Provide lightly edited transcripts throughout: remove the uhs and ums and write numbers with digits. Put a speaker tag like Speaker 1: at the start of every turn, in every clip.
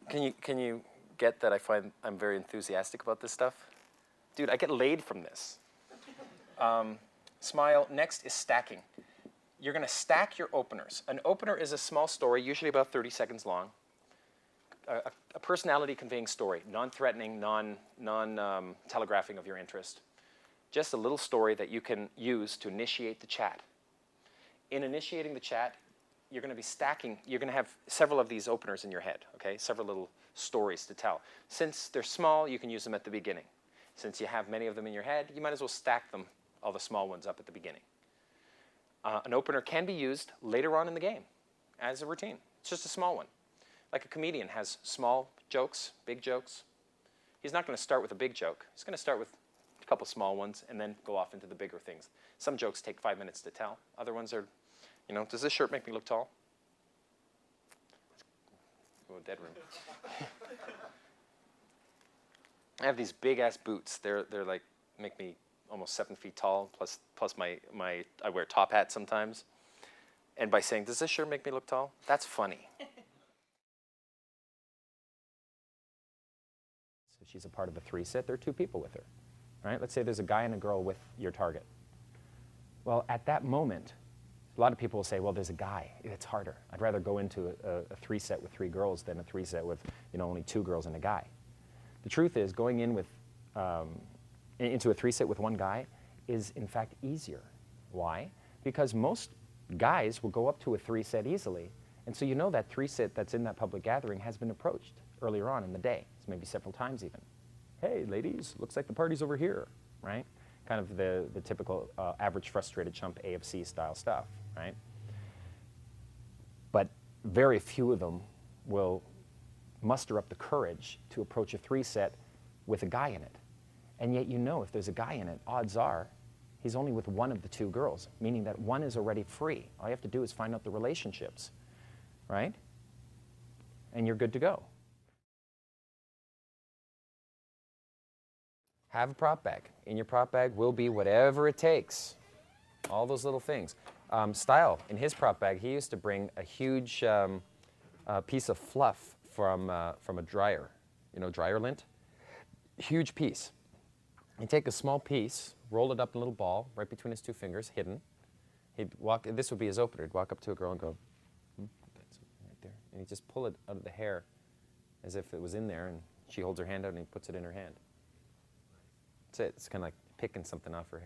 Speaker 1: Can you get that I'm very enthusiastic about this stuff? Dude, I get laid from this. Smile. Next is stacking. You're going to stack your openers. An opener is a small story, usually about 30 seconds long. A personality-conveying story, non-threatening, non-telegraphing of your interest. Just a little story that you can use to initiate the chat. In initiating the chat, you're going to be stacking. You're going to have several of these openers in your head, okay? Several little stories to tell. Since they're small, you can use them at the beginning. Since you have many of them in your head, you might as well stack them, all the small ones, up at the beginning. An opener can be used later on in the game as a routine. It's just a small one. Like a comedian has small jokes, big jokes. He's not going to start with a big joke. He's going to start with a couple small ones and then go off into the bigger things. Some jokes take 5 minutes to tell. Other ones are, you know, does this shirt make me look tall? Oh, dead room. I have these big-ass boots. They're like, make me almost 7 feet tall, plus I wear top hats sometimes. And by saying, does this shirt make me look tall? That's funny. So she's a part of a three-set. There are 2 people with her, right? Let's say there's a guy and a girl with your target. Well, at that moment, a lot of people will say, well, there's a guy. It's harder. I'd rather go into a three-set with 3 girls than a three-set with, you know, only 2 girls and a guy. The truth is, going in with into a three-set with 1 guy is, in fact, easier. Why? Because most guys will go up to a three-set easily, and so you know that three-set that's in that public gathering has been approached earlier on in the day, so maybe several times even. Hey, ladies, looks like the party's over here, right? Kind of the typical average frustrated chump AFC style stuff, right? But very few of them will muster up the courage to approach a three-set with a guy in it. And yet you know if there's a guy in it, odds are he's only with 1 of the 2 girls, meaning that 1 is already free. All you have to do is find out the relationships, right? And you're good to go. Have a prop bag. In your prop bag will be whatever it takes. All those little things. Style, in his prop bag, he used to bring a huge piece of fluff from a dryer, you know, dryer lint. Huge piece. He'd take a small piece, roll it up in a little ball right between his 2 fingers, hidden. He'd walk, this would be his opener. He'd walk up to a girl and go, that's right there. And he'd just pull it out of the hair as if it was in there, and she holds her hand out and he puts it in her hand. That's it. It's kind of like picking something off her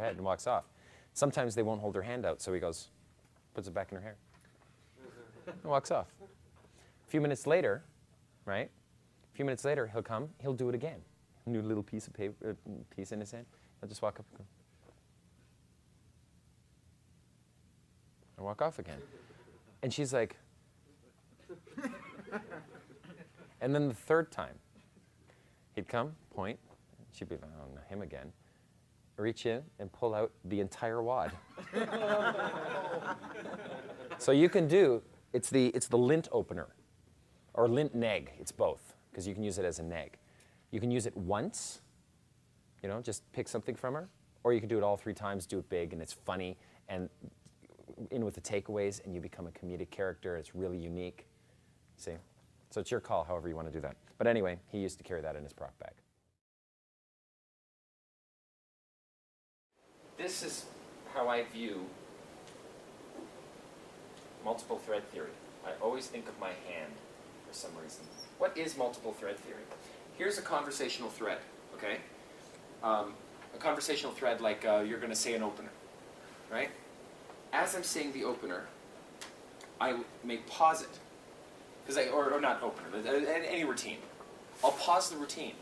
Speaker 1: head and walks off. Sometimes they won't hold her hand out, so he goes, puts it back in her hair, and walks off. A few minutes later, right? A few minutes later, he'll come, he'll do it again. A new little piece of paper, piece in his hand. He'll just walk up and go, and walk off again. And she's like, and then the 3rd time, he'd come, point, she'd be like, oh, no, him again. Reach in and pull out the entire wad. So you can do, it's the lint opener, or lint neg, it's both, because you can use it as a neg. You can use it once, you know, just pick something from her, or you can do it all 3 times, do it big, and it's funny, and in with the takeaways, and you become a comedic character. It's really unique, see? So it's your call, however you want to do that. But anyway, he used to carry that in his prop bag. This is how I view multiple thread theory. I always think of my hand for some reason. What is multiple thread theory? Here's a conversational thread, okay? A conversational thread like you're going to say an opener, right? As I'm saying the opener, I may pause it, because or not opener, but any routine. I'll pause the routine,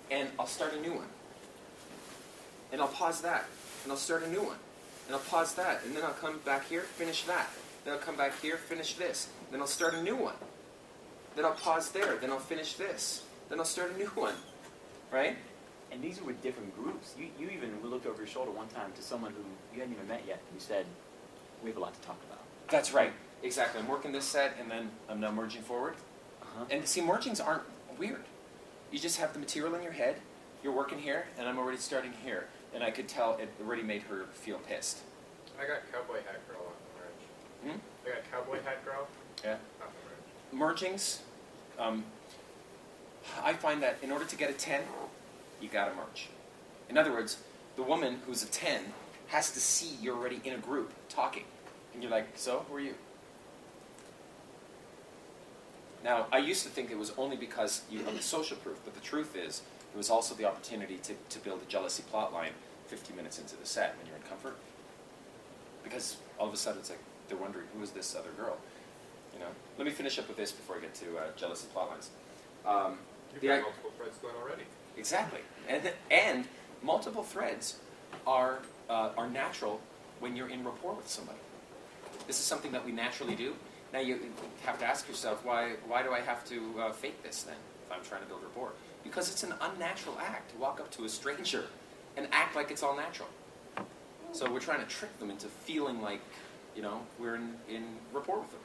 Speaker 1: and I'll start a new one. And I'll pause that, and I'll start a new one. And I'll pause that, and then I'll come back here, finish that. Then I'll come back here, finish this. Then I'll start a new one. Then I'll pause there, then I'll finish this. Then I'll start a new one, right?
Speaker 2: And these are with different groups. You even looked over your shoulder one time to someone who you hadn't even met yet. You said, we have a lot to talk about.
Speaker 1: That's right, exactly. I'm working this set, and then I'm now merging forward. And see, mergings aren't weird. You just have the material in your head, you're working here, and I'm already starting here. And I could tell it already made her feel pissed.
Speaker 3: I got cowboy hat girl off the merge. I got cowboy hat girl
Speaker 1: Yeah.
Speaker 3: off the merge.
Speaker 1: mergings, I find that in order to get a 10, you got to merge. In other words, the woman who's a 10 has to see you're already in a group talking. And you're like, so, who are you? Now, I used to think it was only because you have the social proof, but the truth is, it was also the opportunity to build a jealousy plot line 50 minutes into the set when you're in comfort. Because all of a sudden it's like, they're wondering, who is this other girl? You know? Let me finish up with this before I get to jealousy plot lines.
Speaker 3: You've got multiple threads going already.
Speaker 1: Exactly. And multiple threads are natural when you're in rapport with somebody. This is something that we naturally do. Now you have to ask yourself, why do I have to fake this then, if I'm trying to build rapport? Because it's an unnatural act to walk up to a stranger and act like it's all natural. So we're trying to trick them into feeling like, you know, we're in rapport with them.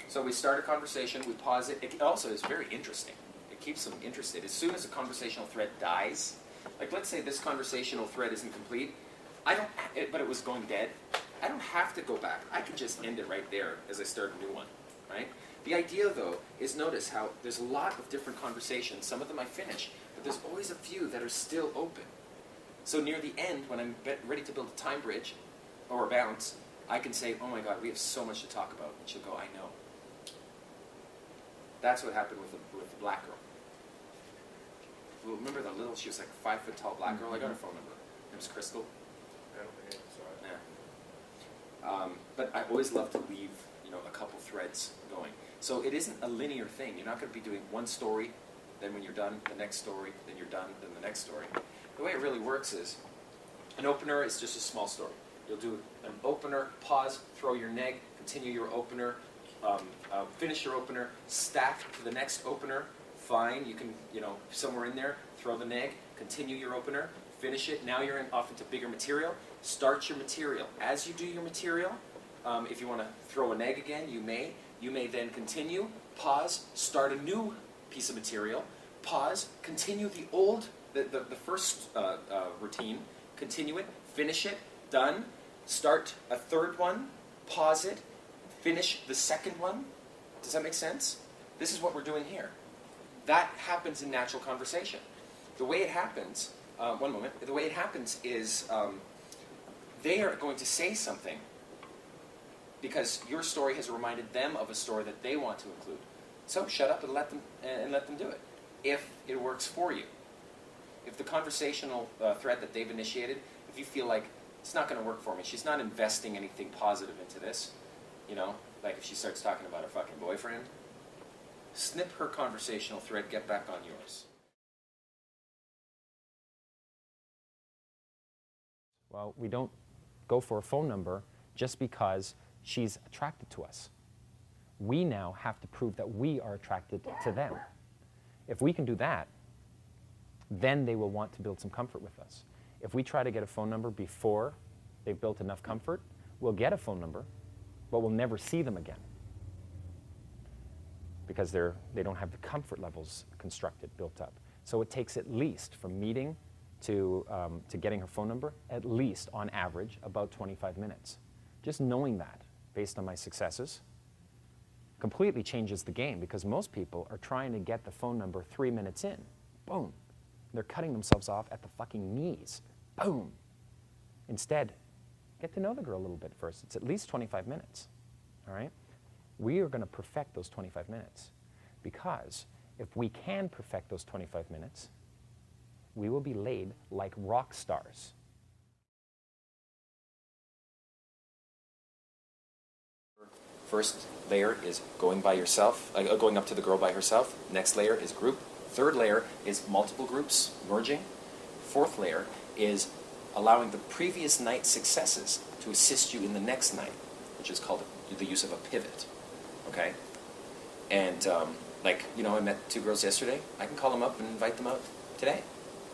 Speaker 1: So we start a conversation, we pause it. It also is very interesting. It keeps them interested. As soon as a conversational thread dies, like let's say this conversational thread isn't complete, but it was going dead, I don't have to go back. I can just end it right there as I start a new one, right? The idea, though, is notice how there's a lot of different conversations. Some of them I finish, but there's always a few that are still open. So near the end, when I'm ready to build a time bridge or a bounce, I can say, oh my God, we have so much to talk about. And she'll go, I know. That's what happened with the black girl. Well, remember the little, she was like 5 foot tall black girl? I got her phone number. It was Crystal.
Speaker 3: I don't think I saw it.
Speaker 1: Yeah. But I always love to leave, you know, a couple threads going. So it isn't a linear thing. You're not going to be doing one story, then when you're done, the next story, then you're done, then the next story. The way it really works is, an opener is just a small story. You'll do an opener, pause, throw your neg, continue your opener, finish your opener, stack to the next opener, fine, you can, you know, somewhere in there, throw the neg, continue your opener, finish it, now you're off into bigger material, start your material. As you do your material, if you want to throw a neg again, you may then continue, pause, start a new piece of material, pause, continue the first routine, continue it, finish it, done, start a third one, pause it, finish the second one. Does that make sense? This is what we're doing here. That happens in natural conversation. The way it happens, one moment, the way it happens is they are going to say something because your story has reminded them of a story that they want to include. So shut up and let them do it, if it works for you. If the conversational thread that they've initiated, if you feel like it's not going to work for me, she's not investing anything positive into this, you know, like if she starts talking about her fucking boyfriend, snip her conversational thread, get back on yours. Well, we don't go for a phone number just because she's attracted to us. We now have to prove that we are attracted to them. If we can do that, then they will want to build some comfort with us. If we try to get a phone number before they've built enough comfort, we'll get a phone number, but we'll never see them again because they don't have the comfort levels constructed, built up. So it takes at least, from meeting to getting her phone number, at least, on average, about 25 minutes. Just knowing that, based on my successes, completely changes the game because most people are trying to get the phone number 3 minutes in. Boom. They're cutting themselves off at the fucking knees. Boom. Instead, get to know the girl a little bit first. It's at least 25 minutes, all right? We are going to perfect those 25 minutes because if we can perfect those 25 minutes, we will be laid like rock stars. First layer is going by yourself, going up to the girl by herself. Next layer is group. Third layer is multiple groups merging. Fourth layer is allowing the previous night's successes to assist you in the next night, which is called the use of a pivot. Okay? And like, you know, I met 2 girls yesterday. I can call them up and invite them out today.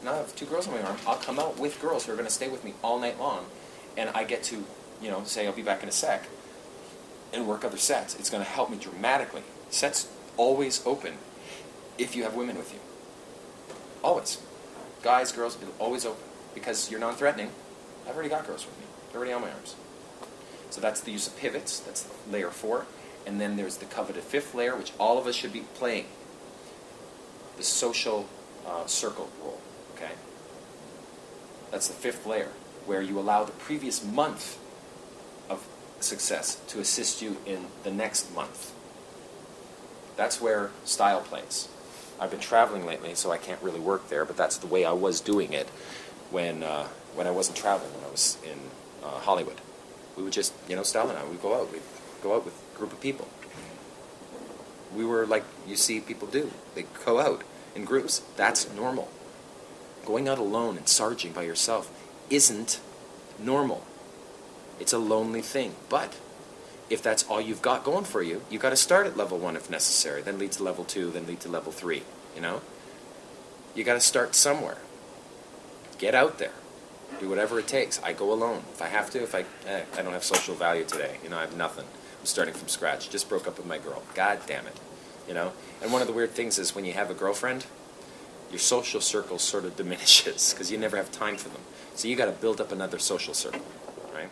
Speaker 1: Now I have 2 girls on my arm. I'll come out with girls who are going to stay with me all night long, and I get to, you know, say I'll be back in a sec and work other sets. It's going to help me dramatically. Sets always open if you have women with you. Always. Guys, girls, it'll always open because you're non-threatening. I've already got girls with me. They're already on my arms. So that's the use of pivots. That's layer 4. And then there's the coveted fifth layer, which all of us should be playing. The social circle role, okay? That's the fifth layer, where you allow the previous month of success to assist you in the next month. That's where style plays. I've been traveling lately, so I can't really work there, but that's the way I was doing it when I wasn't traveling, when I was in Hollywood. We would just, Stella and I, we'd go out with a group of people. We were like you see people do. They go out in groups. That's normal. Going out alone and sarging by yourself isn't normal. It's a lonely thing. But if that's all you've got going for you, you've got to start at level 1 if necessary, then lead to level 2, then lead to level 3, You got to start somewhere. Get out there. Do whatever it takes. I go alone. If I have to, I don't have social value today. I have nothing. I'm starting from scratch. Just broke up with my girl. God damn it. And one of the weird things is when you have a girlfriend, your social circle sort of diminishes because you never have time for them. So you got to build up another social circle, right?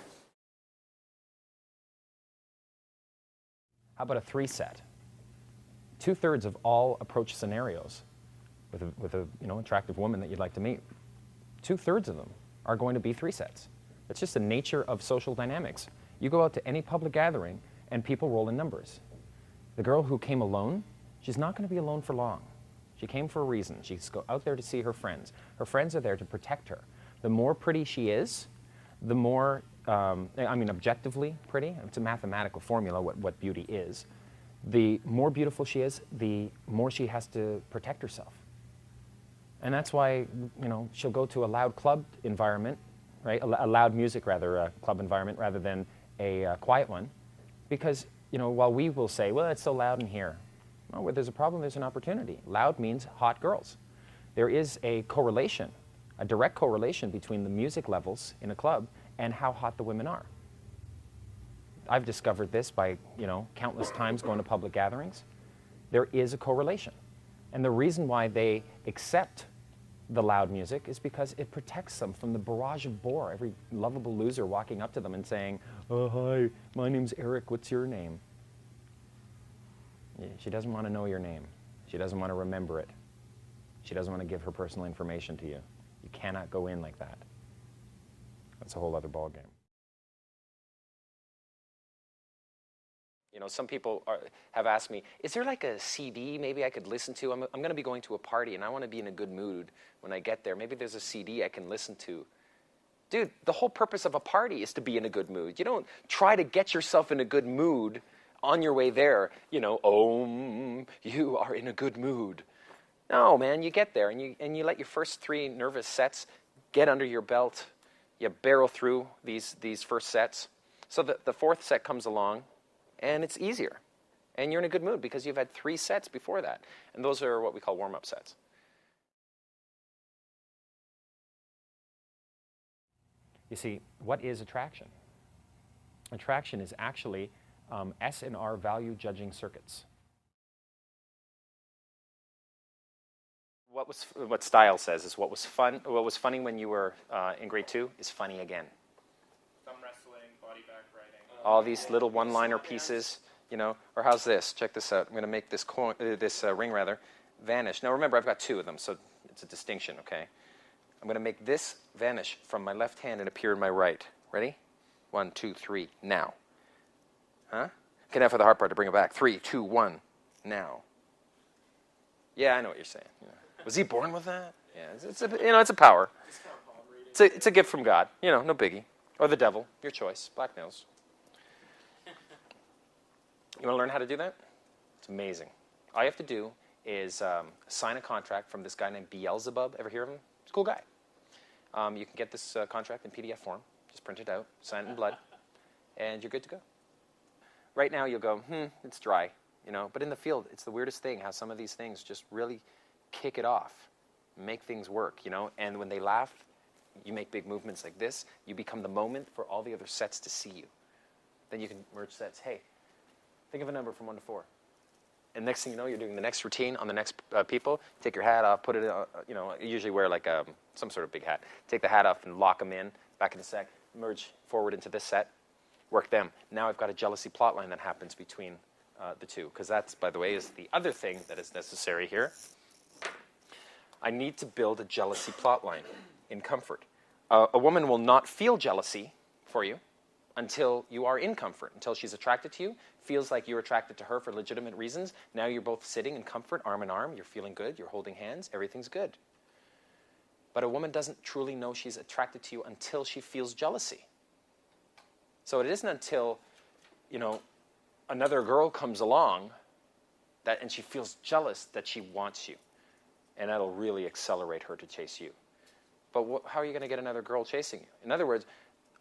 Speaker 1: How about a 3-set? 2/3 of all approach scenarios with a attractive woman that you'd like to meet, 2/3 of them are going to be 3 sets. It's just the nature of social dynamics. You go out to any public gathering and people roll in numbers. The girl who came alone, she's not going to be alone for long. She came for a reason. She's out there to see her friends. Her friends are there to protect her. The more pretty she is, the more, objectively pretty, it's a mathematical formula what beauty is. The more beautiful she is, the more she has to protect herself. And that's why, she'll go to a loud club environment, right? A loud music, rather, club environment rather than a quiet one. Because, while we will say, well, it's so loud in here. Well, where there's a problem, there's an opportunity. Loud means hot girls. There is a correlation, a direct correlation between the music levels in a club and how hot the women are. I've discovered this by, countless times going to public gatherings. There is a correlation. And the reason why they accept the loud music is because it protects them from the barrage of bore, every lovable loser walking up to them and saying, oh, hi, my name's Eric, what's your name? She doesn't want to know your name. She doesn't want to remember it. She doesn't want to give her personal information to you. You cannot go in like that. That's a whole other ballgame. Some people have asked me, is there like a CD maybe I could listen to? I'm going to be going to a party and I want to be in a good mood when I get there. Maybe there's a CD I can listen to. Dude, the whole purpose of a party is to be in a good mood. You don't try to get yourself in a good mood on your way there, you are in a good mood. No, man, you get there and you let your first 3 nervous sets get under your belt. You barrel through these first sets. So the 4th set comes along and it's easier. And you're in a good mood because you've had 3 sets before that. And those are what we call warm-up sets. You see, what is attraction? Attraction is actually S&R value judging circuits. What style says is what was funny when you were in grade 2 is funny again.
Speaker 3: Thumb wrestling, body back riding.
Speaker 1: All these little one-liner pieces, or how's this? Check this out. I'm going to make this ring vanish. Now remember, I've got 2 of them, so it's a distinction, okay? I'm going to make this vanish from my left hand and appear in my right. Ready? 1, 2, 3, now. Huh? Okay, now for the hard part to bring it back. 3, 2, 1, now. Yeah, I know what you're saying. Was he born with that? Yeah, it's a power. It's a gift from God. No biggie. Or the devil, your choice. Black nails. You want to learn how to do that? It's amazing. All you have to do is sign a contract from this guy named Beelzebub. Ever hear of him? He's a cool guy. You can get this contract in PDF form. Just print it out, sign it in blood, and you're good to go. Right now you'll go, it's dry, But in the field, it's the weirdest thing how some of these things just really kick it off, make things work, And when they laugh, you make big movements like this. You become the moment for all the other sets to see you. Then you can merge sets. Hey, think of a number from 1 to 4. And next thing you know, you're doing the next routine on the next people. Take your hat off, put it, usually wear like some sort of big hat. Take the hat off and lock them in, back in a sec, merge forward into this set, work them. Now I've got a jealousy plot line that happens between the two, because that's, by the way, is the other thing that is necessary here. I need to build a jealousy plotline in comfort. A woman will not feel jealousy for you until you are in comfort, until she's attracted to you, feels like you're attracted to her for legitimate reasons. Now you're both sitting in comfort, arm in arm, you're feeling good, you're holding hands, everything's good. But a woman doesn't truly know she's attracted to you until she feels jealousy. So it isn't until, you know, another girl comes along and she feels jealous that she wants you. And that'll really accelerate her to chase you. But how are you going to get another girl chasing you? In other words,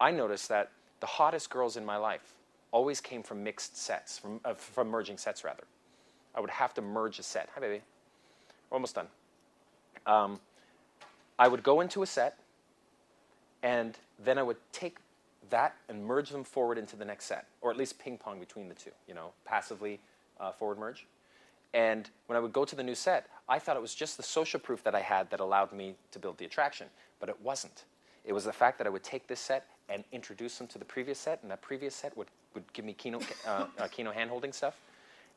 Speaker 1: I noticed that the hottest girls in my life always came from mixed sets, from merging sets, rather. I would have to merge a set. Hi, baby. We're almost done. I would go into a set, and then I would take that and merge them forward into the next set, or at least ping pong between the two, you know, passively forward merge. And when I would go to the new set, I thought it was just the social proof that I had that allowed me to build the attraction, but it wasn't. It was the fact that I would take this set and introduce them to the previous set, and that previous set would give me Kino hand-holding stuff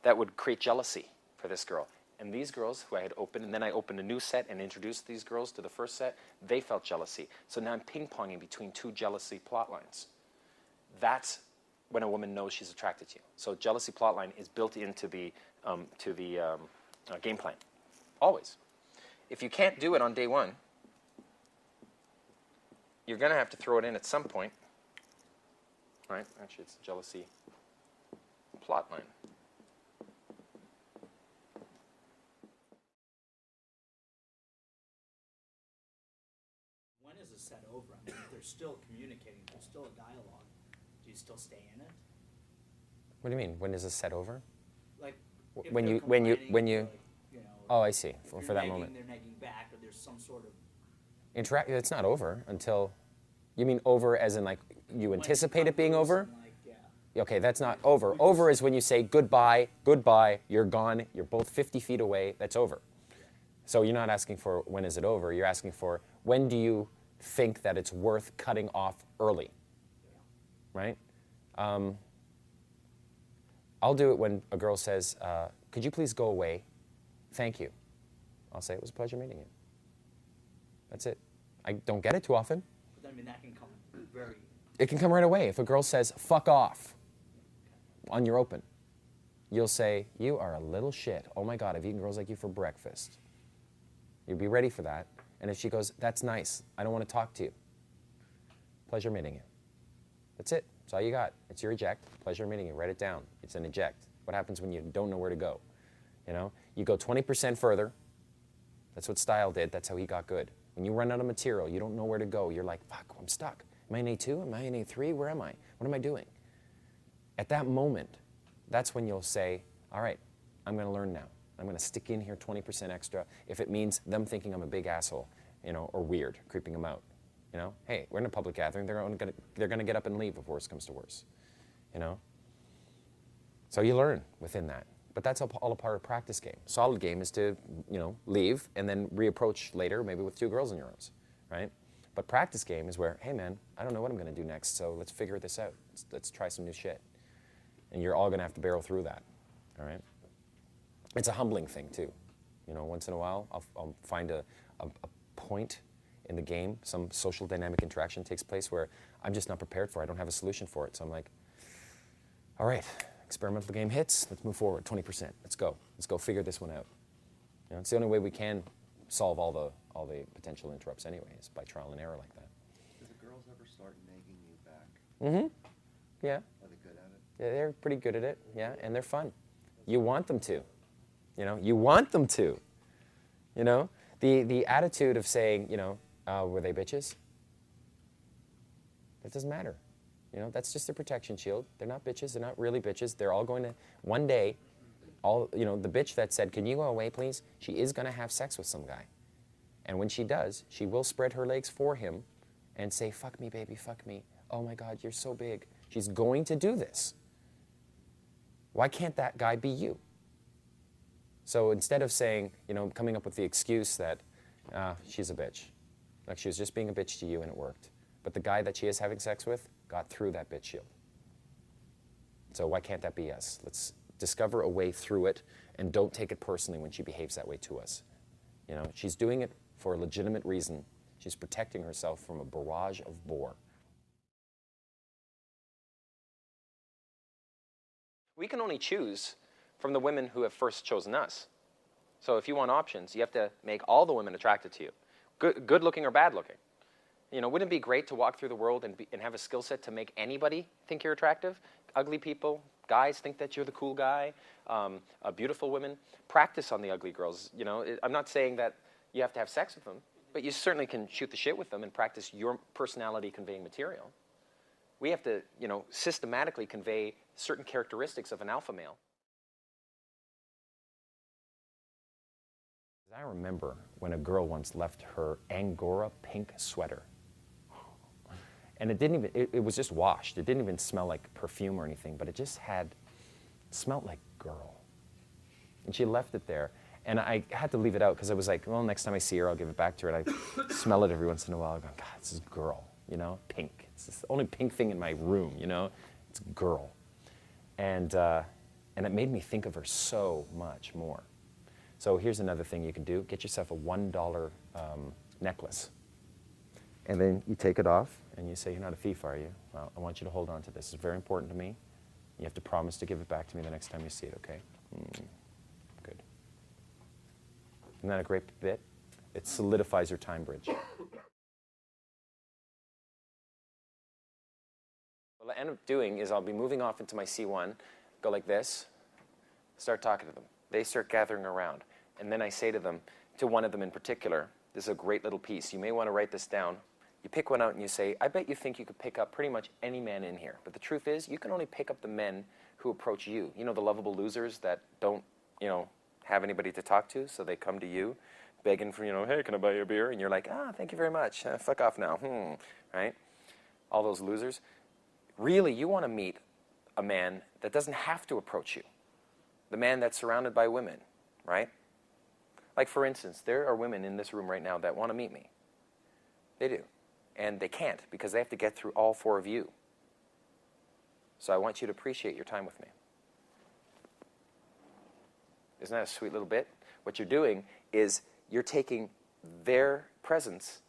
Speaker 1: that would create jealousy for this girl. And these girls who I had opened, and then I opened a new set and introduced these girls to the first set, they felt jealousy. So now I'm ping-ponging between two jealousy plot lines. That's when a woman knows she's attracted to you. So jealousy plotline is built into the game plan, always. If you can't do it on day one, you're going to have to throw it in at some point. Right? Actually, it's a jealousy plotline.
Speaker 4: When is a set over? I mean, if they're still communicating, there's still a dialogue. Do you still stay in it?
Speaker 5: What do you mean? When is a set over?
Speaker 4: Like if
Speaker 5: When
Speaker 4: they're
Speaker 5: you
Speaker 4: complaining, like, you know,
Speaker 5: Oh, I see.
Speaker 4: if you're
Speaker 5: For that
Speaker 4: nagging,
Speaker 5: moment.
Speaker 4: they're nagging back, or there's some sort of
Speaker 5: It's not over until. You mean over as in like you anticipate it being over?
Speaker 4: Like, yeah.
Speaker 5: Okay, that's not over. Over is when you say goodbye, goodbye, you're gone, you're both 50 feet away, that's over. So you're not asking for when is it over, you're asking for when do you think that it's worth cutting off early, right? I'll do it when a girl says, could you please go away? Thank you. I'll say, it was a pleasure meeting you. That's it. I don't get it too often.
Speaker 4: But I mean, that can come very.
Speaker 5: It can come right away. If a girl says, fuck off, on your open, you'll say, you are a little shit. Oh my God, I've eaten girls like you for breakfast. You'll be ready for that. And if she goes, that's nice, I don't want to talk to you. Pleasure meeting you. That's it. That's all you got. It's your eject. Pleasure meeting you. Write it down. It's an eject. What happens when you don't know where to go? You know, you go 20% further. That's what Style did. That's how he got good. When you run out of material, you don't know where to go. You're like, fuck, I'm stuck. Am I in A2? Am I in A3? Where am I? What am I doing? At that moment, that's when you'll say, all right, I'm going to learn now. I'm going to stick in here 20% extra if it means them thinking I'm a big asshole, you know, or weird, creeping them out. You know, hey, we're in a public gathering. They're going to get up and leave if worse comes to worse. You know? So you learn within that. But that's all a part of practice game. Solid game is to, you know, leave and then reapproach later, maybe with two girls in your arms, right? But practice game is where, hey man, I don't know what I'm going to do next, so let's figure this out. Let's try some new shit. And you're all going to have to barrel through that, all right? It's a humbling thing too. You know, once in a while, I'll find a point in the game, some social dynamic interaction takes place where I'm just not prepared for it. I don't have a solution for it. So I'm like, all right, experimental game hits, let's move forward, 20%, let's go. Let's go figure this one out. You know, it's the only way we can solve all the potential interrupts anyways, by trial and error like that.
Speaker 6: Do the girls ever start nagging you back?
Speaker 5: Mm-hmm, yeah.
Speaker 6: Are they good at it?
Speaker 5: Yeah, they're pretty good at it, yeah, and they're fun. You want them to, you know, you want them to. You know, the attitude of saying, you know, were they bitches? That doesn't matter. You know, that's just a protection shield. They're not bitches. They're not really bitches. They're all going to, one day, you know, the bitch that said, can you go away, please? She is going to have sex with some guy. And when she does, she will spread her legs for him and say, fuck me, baby, fuck me. Oh, my God, you're so big. She's going to do this. Why can't that guy be you? So instead of saying, you know, coming up with the excuse that she's a bitch, like she was just being a bitch to you and it worked. But the guy that she is having sex with got through that bitch shield. So why can't that be us? Let's discover a way through it, and don't take it personally when she behaves that way to us. You know, she's doing it for a legitimate reason. She's protecting herself from a barrage of bore.
Speaker 1: We can only choose from the women who have first chosen us. So if you want options, you have to make all the women attracted to you, good looking or bad looking. You know, wouldn't it be great to walk through the world and have a skill set to make anybody think you're attractive? Ugly people, guys think that you're the cool guy. Beautiful women, practice on the ugly girls. You know, I'm not saying that you have to have sex with them, but you certainly can shoot the shit with them and practice your personality conveying material. We have to, you know, systematically convey certain characteristics of an alpha male.
Speaker 5: I remember when a girl once left her Angora pink sweater. And it didn't even, it was just washed. It didn't even smell like perfume or anything, but it just smelled like girl. And she left it there. And I had to leave it out because I was like, well, next time I see her, I'll give it back to her. And I smell it every once in a while. I go, God, this is girl, you know, pink. It's the only pink thing in my room, you know, it's girl. And it made me think of her so much more. So here's another thing you can do. Get yourself a $1 necklace. And then you take it off and you say, you're not a thief, are you? Well, I want you to hold on to this. It's very important to me. You have to promise to give it back to me the next time you see it, okay? Good. Isn't that a great bit? It solidifies your time bridge.
Speaker 1: What I end up doing is I'll be moving off into my C1, go like this, start talking to them. They start gathering around. And then I say to them, to one of them in particular, this is a great little piece. You may want to write this down. You pick one out and you say, I bet you think you could pick up pretty much any man in here. But the truth is, you can only pick up the men who approach you. You know, the lovable losers that don't, you know, have anybody to talk to, so they come to you begging for, you know, hey, can I buy you a beer? And you're like, thank you very much. Fuck off now. Right? All those losers. Really, you want to meet a man that doesn't have to approach you. The man that's surrounded by women, right? Like, for instance, there are women in this room right now that want to meet me. They do. And they can't because they have to get through all four of you. So I want you to appreciate your time with me. Isn't that a sweet little bit? What you're doing is you're taking their presence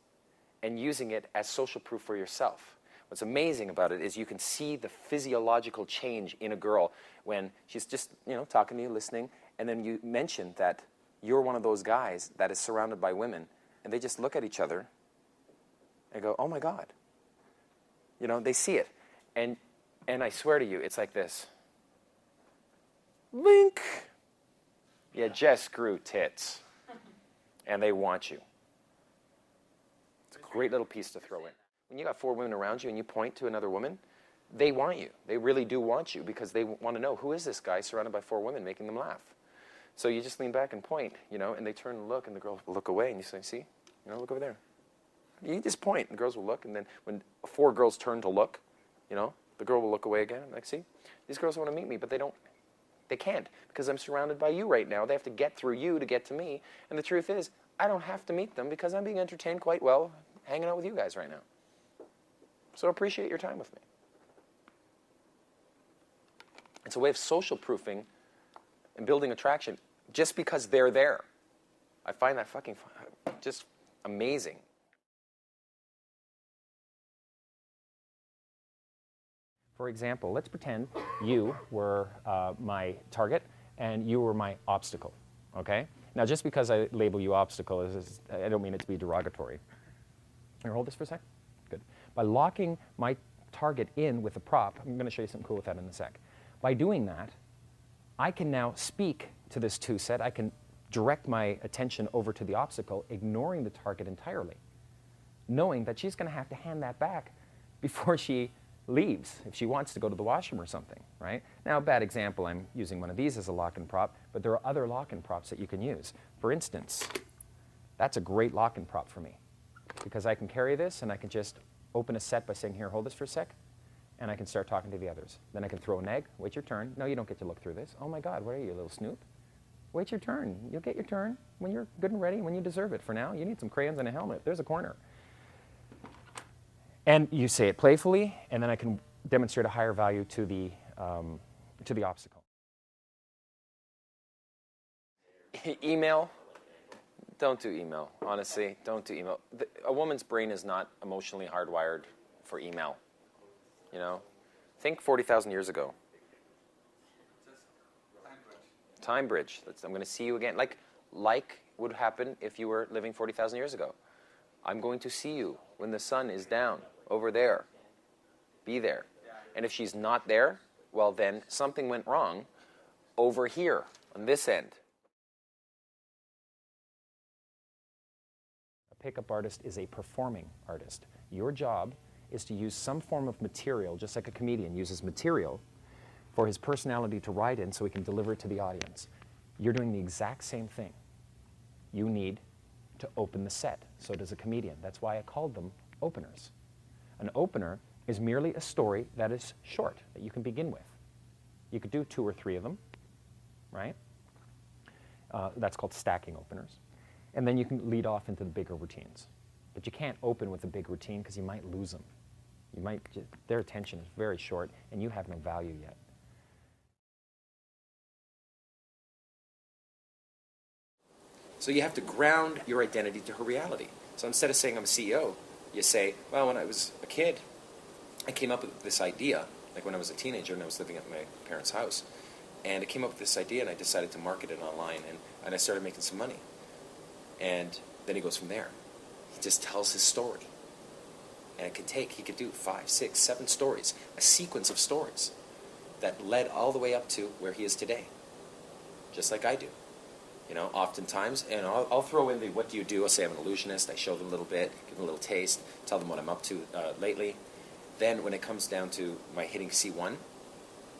Speaker 1: and using it as social proof for yourself. What's amazing about it is you can see the physiological change in a girl when she's just, you know, talking to you, listening, and then you mention that you're one of those guys that is surrounded by women, and they just look at each other and go, oh my God. You know, they see it. And I swear to you, it's like this. Link. You just grew tits. And they want you. It's a great little piece to throw in. When you got four women around you and you point to another woman, they want you. They really do want you because they want to know, who is this guy surrounded by four women making them laugh? So you just lean back and point, you know, and they turn and look, and the girls will look away, and you say, see, you know, look over there. You just point, and the girls will look, and then when four girls turn to look, you know, the girl will look away again. Like, see, these girls want to meet me, but they can't because I'm surrounded by you right now. They have to get through you to get to me. And the truth is, I don't have to meet them because I'm being entertained quite well hanging out with you guys right now. So appreciate your time with me. It's a way of social proofing and building attraction just because they're there. I find that fucking just amazing.
Speaker 5: For example, let's pretend you were my target and you were my obstacle, okay? Now, just because I label you obstacle, I don't mean it to be derogatory. Here, hold this for a sec. Good. By locking my target in with a prop, I'm going to show you something cool with that in a sec. By doing that, I can now speak to this two set. I can direct my attention over to the obstacle, ignoring the target entirely, knowing that she's going to have to hand that back before she leaves if she wants to go to the washroom or something, right? Now, bad example, I'm using one of these as a lock-in prop, but there are other lock-in props that you can use. For instance, that's a great lock-in prop for me because I can carry this and I can just open a set by saying, here, hold this for a sec, and I can start talking to the others. Then I can throw an egg, wait your turn. No, you don't get to look through this. Oh my God, what are you, a little snoop? Wait your turn. You'll get your turn when you're good and ready, when you deserve it. For now, you need some crayons and a helmet. There's a corner. And you say it playfully, and then I can demonstrate a higher value to the obstacle. Email. Don't do email. Honestly, don't do email. A woman's brain is not emotionally hardwired for email. You know? Think 40,000 years ago. Time bridge. I'm going to see you again. Like would happen if you were living 40,000 years ago. I'm going to see you when the sun is down over there. Be there. And if she's not there, well then something went wrong over here on this end. A pickup artist is a performing artist. Your job is to use some form of material, just like a comedian uses material, for his personality to ride in so he can deliver it to the audience. You're doing the exact same thing. You need to open the set. So does a comedian. That's why I called them openers. An opener is merely a story that is short, that you can begin with. You could do 2 or 3 of them, right? That's called stacking openers. And then you can lead off into the bigger routines. But you can't open with a big routine because you might lose them. Their attention is very short and you have no value yet. So you have to ground your identity to her reality. So instead of saying I'm a CEO, you say, well, when I was a kid, I came up with this idea, like when I was a teenager and I was living at my parents' house. And I came up with this idea and I decided to market it online and I started making some money. And then he goes from there. He just tells his story. And he could do 5, 6, 7 stories, a sequence of stories that led all the way up to where he is today. Just like I do. You know, oftentimes, and I'll throw in the what do you do? I'll say I'm an illusionist. I show them a little bit, give them a little taste, tell them what I'm up to lately. Then when it comes down to my hitting C1,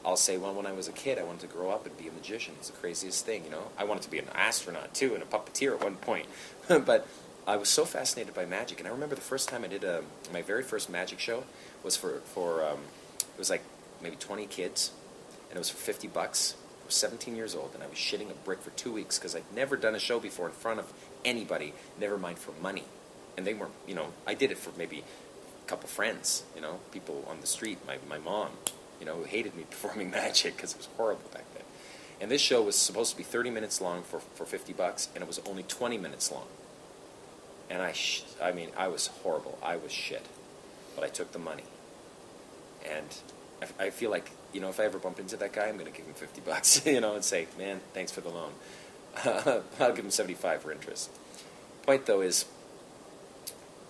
Speaker 5: I'll say, well, when I was a kid, I wanted to grow up and be a magician. It's the craziest thing, you know. I wanted to be an astronaut, too, and a puppeteer at one point. But I was so fascinated by magic. And I remember the first time I did my very first magic show was it was like maybe 20 kids, and it was for $50. I was 17 years old, and I was shitting a brick for 2 weeks because I'd never done a show before in front of anybody, never mind for money. And they weren't, you know, I did it for maybe a couple friends, you know, people on the street, my mom, you know, who hated me performing magic because it was horrible back then. And this show was supposed to be 30 minutes long for $50, and it was only 20 minutes long. And I mean, I was horrible. I was shit. But I took the money. And I feel like, you know, if I ever bump into that guy, I'm going to give him $50, you know, and say, man, thanks for the loan. I'll give him $75 for interest. Point, though, is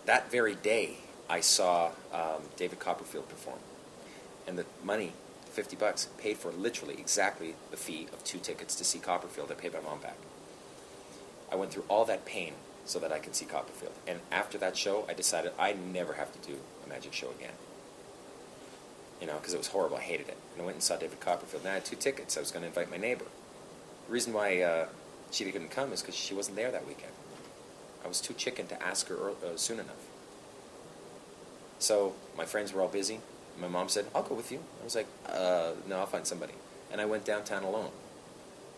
Speaker 5: that very day, I saw David Copperfield perform. And the money, $50, paid for literally exactly the fee of 2 tickets to see Copperfield. I paid my mom back. I went through all that pain so that I could see Copperfield. And after that show, I decided I never have to do a magic show again. You know, because it was horrible. I hated it. And I went and saw David Copperfield. And I had 2 tickets. I was going to invite my neighbor. The reason why she couldn't come is because she wasn't there that weekend. I was too chicken to ask her soon enough. So my friends were all busy. My mom said, I'll go with you. I was like, no, I'll find somebody. And I went downtown alone.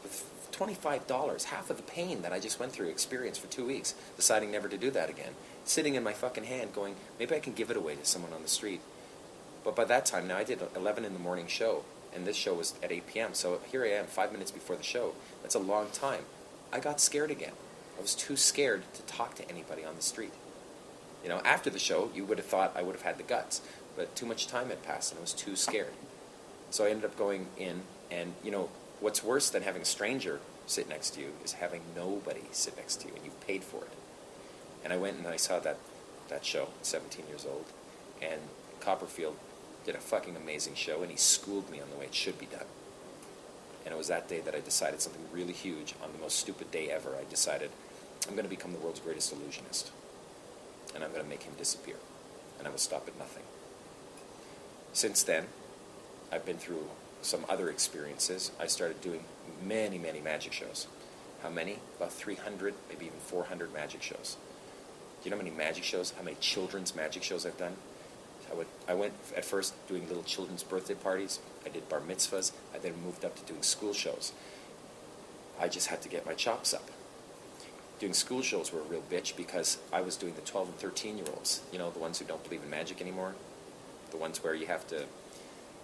Speaker 5: With $25, half of the pain that I just went through, experienced for 2 weeks, deciding never to do that again. Sitting in my fucking hand going, maybe I can give it away to someone on the street. But by that time, now I did 11 in the morning show, and this show was at 8 p.m. So here I am, 5 minutes before the show. That's a long time. I got scared again. I was too scared to talk to anybody on the street. You know, after the show, you would have thought I would have had the guts. But too much time had passed, and I was too scared. So I ended up going in, and, you know, what's worse than having a stranger sit next to you is having nobody sit next to you, and you've paid for it. And I went and I saw that show at 17 years old, and Copperfield did a fucking amazing show, and he schooled me on the way it should be done. And it was that day that I decided something really huge. On the most stupid day ever, I decided I'm going to become the world's greatest illusionist, and I'm going to make him disappear, and I will stop at nothing. Since then, I've been through some other experiences. I started doing many, many magic shows. How many? About 300, maybe even 400 magic shows. Do you know how many magic shows, how many children's magic shows I've done? I went at first doing little children's birthday parties. I did bar mitzvahs. I then moved up to doing school shows. I just had to get my chops up. Doing school shows were a real bitch because I was doing the 12 and 13-year-olds. You know, the ones who don't believe in magic anymore. The ones where you have to,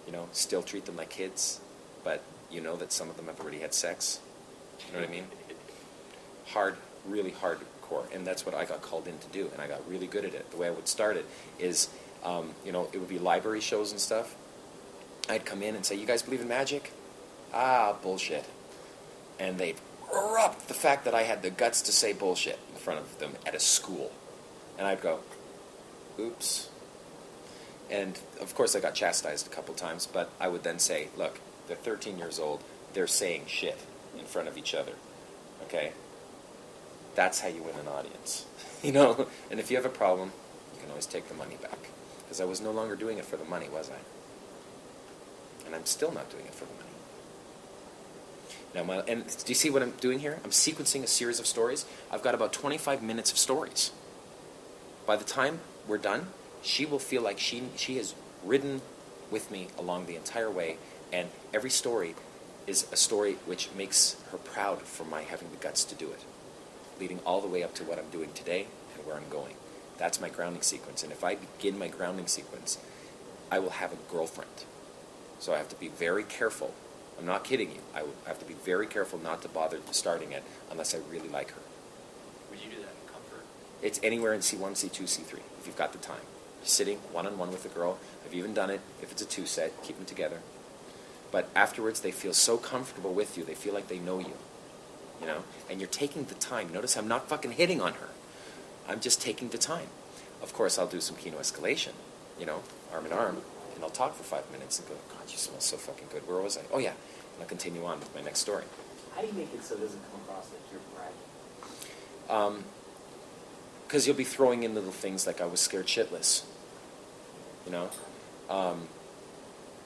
Speaker 5: you know, still treat them like kids, but you know that some of them have already had sex. You know what I mean? really hardcore, and that's what I got called in to do, and I got really good at it. The way I would start it is, it would be library shows and stuff. I'd come in and say, "You guys believe in magic?" "Ah, bullshit." And they'd erupt the fact that I had the guts to say bullshit in front of them at a school. And I'd go, "Oops." And, of course, I got chastised a couple times, but I would then say, "Look, they're 13 years old. They're saying shit in front of each other, okay? That's how you win an audience, And if you have a problem, you can always take the money back. Because I was no longer doing it for the money, was I? And I'm still not doing it for the money. Now, and do you see what I'm doing here? I'm sequencing a series of stories. I've got about 25 minutes of stories. By the time we're done, she will feel like she has ridden with me along the entire way, and every story is a story which makes her proud for my having the guts to do it, leading all the way up to what I'm doing today and where I'm going. That's my grounding sequence, and if I begin my grounding sequence, I will have a girlfriend. So I have to be very careful. I'm not kidding you. I have to be very careful not to bother starting it unless I really like her.
Speaker 2: Would you do that in comfort?
Speaker 5: It's anywhere in C1, C2, C3, if you've got the time. You're sitting one-on-one with a girl. I've even done it. If it's a two-set, keep them together. But afterwards, they feel so comfortable with you. They feel like they know you, And you're taking the time. Notice I'm not fucking hitting on her. I'm just taking the time. Of course, I'll do some kino escalation, arm in arm, and I'll talk for 5 minutes and go, "God, you smell so fucking good. Where was I? Oh, yeah." And I'll continue on with my next story.
Speaker 2: How do you make it so it doesn't come across like you're bragging?
Speaker 5: Because you'll be throwing in little things like I was scared shitless.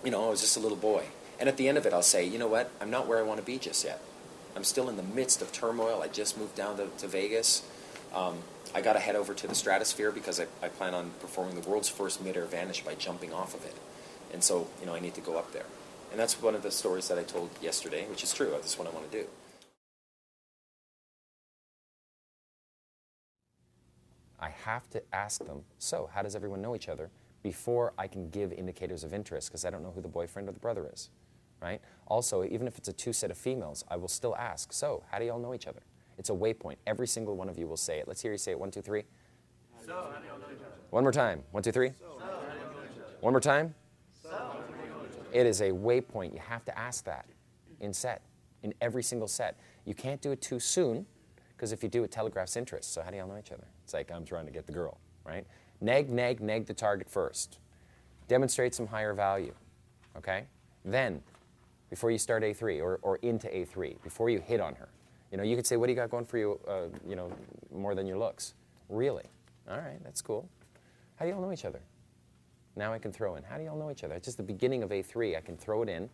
Speaker 5: I was just a little boy. And at the end of it, I'll say, "You know what? I'm not where I want to be just yet. I'm still in the midst of turmoil. I just moved down to Vegas. I got to head over to the stratosphere because I plan on performing the world's first mid-air vanish by jumping off of it. And so, I need to go up there." And that's one of the stories that I told yesterday, which is true. That's what I want to do. I have to ask them, "So, how does everyone know each other?" before I can give indicators of interest, because I don't know who the boyfriend or the brother is, right? Also, even if it's a two-set of females, I will still ask, "So, how do you all know each other?" It's a waypoint. Every single one of you will say it. Let's hear you say it. 1, 2, 3.
Speaker 3: So, how do y'all know each other?
Speaker 5: One more time. 1, 2, 3.
Speaker 3: So, how do y'all know each other?
Speaker 5: One more time.
Speaker 3: So, how do y'all know each other?
Speaker 5: It is a waypoint. You have to ask that in every single set. You can't do it too soon, because if you do, it telegraphs interest. So how do y'all know each other? It's like, I'm trying to get the girl, right? Neg the target first. Demonstrate some higher value, okay? Then, before you start A3 or into A3, before you hit on her, you could say, "What do you got going for you, more than your looks?" "Really?" "All right, that's cool. How do y'all know each other?" Now I can throw in, "How do y'all know each other?" It's just the beginning of A3. I can throw it in,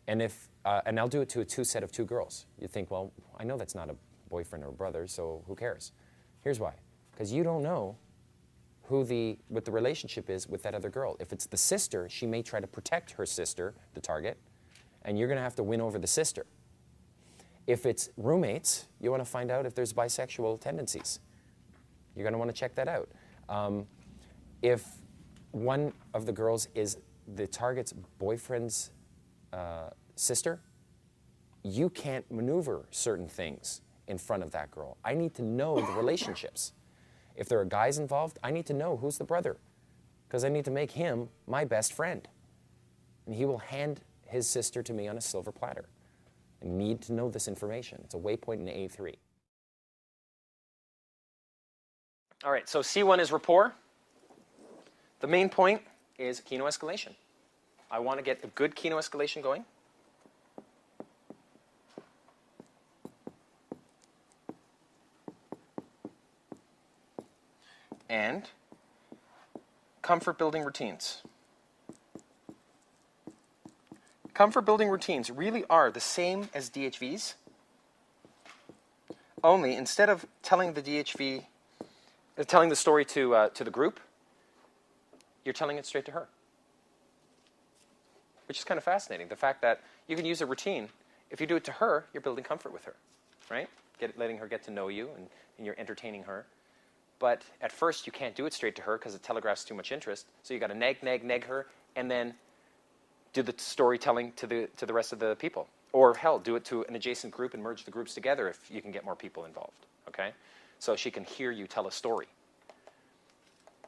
Speaker 5: and and I'll do it to a two-set of two girls. You think, well, I know that's not a boyfriend or a brother, so who cares? Here's why. Because you don't know what the relationship is with that other girl. If it's the sister, she may try to protect her sister, the target, and you're going to have to win over the sister. If it's roommates, you want to find out if there's bisexual tendencies. You're going to want to check that out. If one of the girls is the target's boyfriend's sister, you can't maneuver certain things in front of that girl. I need to know the relationships. If there are guys involved, I need to know who's the brother, because I need to make him my best friend. And he will hand his sister to me on a silver platter. I need to know this information. It's a waypoint in A3.
Speaker 1: All right, so C1 is rapport. The main point is kino escalation. I want to get a good kino escalation going. And comfort building routines. Comfort building routines really are the same as DHVs, only instead of telling the DHV, telling the story to the group, you're telling it straight to her. Which is kind of fascinating. The fact that you can use a routine. If you do it to her, you're building comfort with her, right? Letting her get to know you, and you're entertaining her. But at first, you can't do it straight to her because it telegraphs too much interest. So you got to neg her, and then do the storytelling to the rest of the people. Or hell, do it to an adjacent group and merge the groups together if you can get more people involved, okay? So she can hear you tell a story.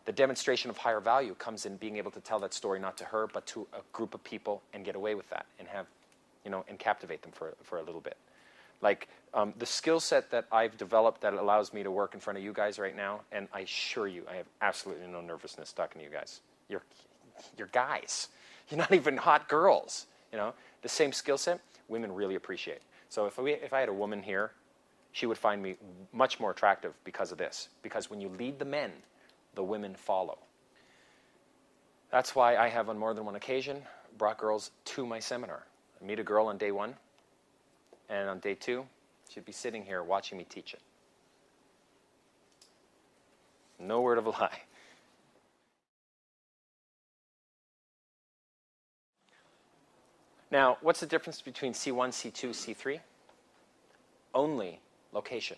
Speaker 1: The demonstration of higher value comes in being able to tell that story not to her, but to a group of people and get away with that and have, and captivate them for a little bit. Like the skill set that I've developed that allows me to work in front of you guys right now, and I assure you, I have absolutely no nervousness talking to you guys. You're guys. You're not even hot girls, The same skill set, women really appreciate. So if I had a woman here, she would find me much more attractive because of this. Because when you lead the men, the women follow. That's why I have on more than one occasion brought girls to my seminar. I meet a girl on day 1, and on day 2, she'd be sitting here watching me teach it. No word of a lie. Now, what's the difference between C1, C2, C3? Only location.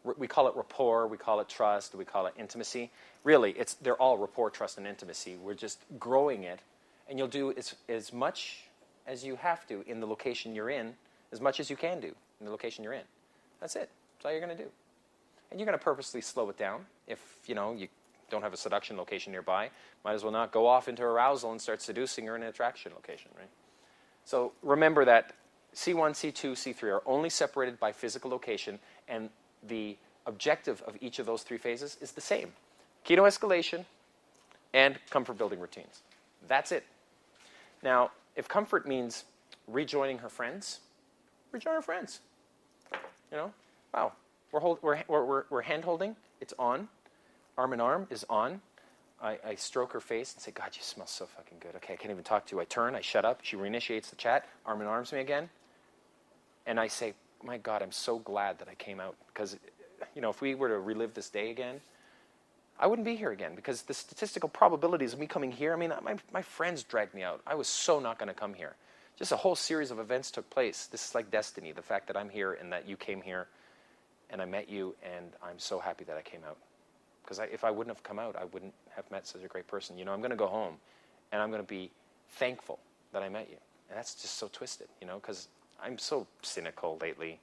Speaker 1: We call it rapport, we call it trust, we call it intimacy. Really, they're all rapport, trust, and intimacy. We're just growing it, and you'll do as much as you have to in the location you're in, as much as you can do in the location you're in. That's it. That's all you're going to do. And you're going to purposely slow it down. If, you don't have a seduction location nearby, might as well not go off into arousal and start seducing her in an attraction location, right? So remember that C1, C2, C3 are only separated by physical location, and the objective of each of those 3 phases is the same. Ketoescalation and comfort building routines. That's it. Now, if comfort means rejoining her friends, rejoin her friends. Wow, we're hand holding. It's on. Arm in arm is on. I stroke her face and say, God, you smell so fucking good. Okay, I can't even talk to you. I turn, I shut up. She reinitiates the chat, arm in arms me again. And I say, my God, I'm so glad that I came out. Because, if we were to relive this day again, I wouldn't be here again. Because the statistical probabilities of me coming here, my friends dragged me out. I was so not going to come here. Just a whole series of events took place. This is like destiny, the fact that I'm here and that you came here and I met you, and I'm so happy that I came out. Because if I wouldn't have come out, I wouldn't have met such a great person. I'm going to go home, and I'm going to be thankful that I met you. And that's just so twisted, because I'm so cynical lately.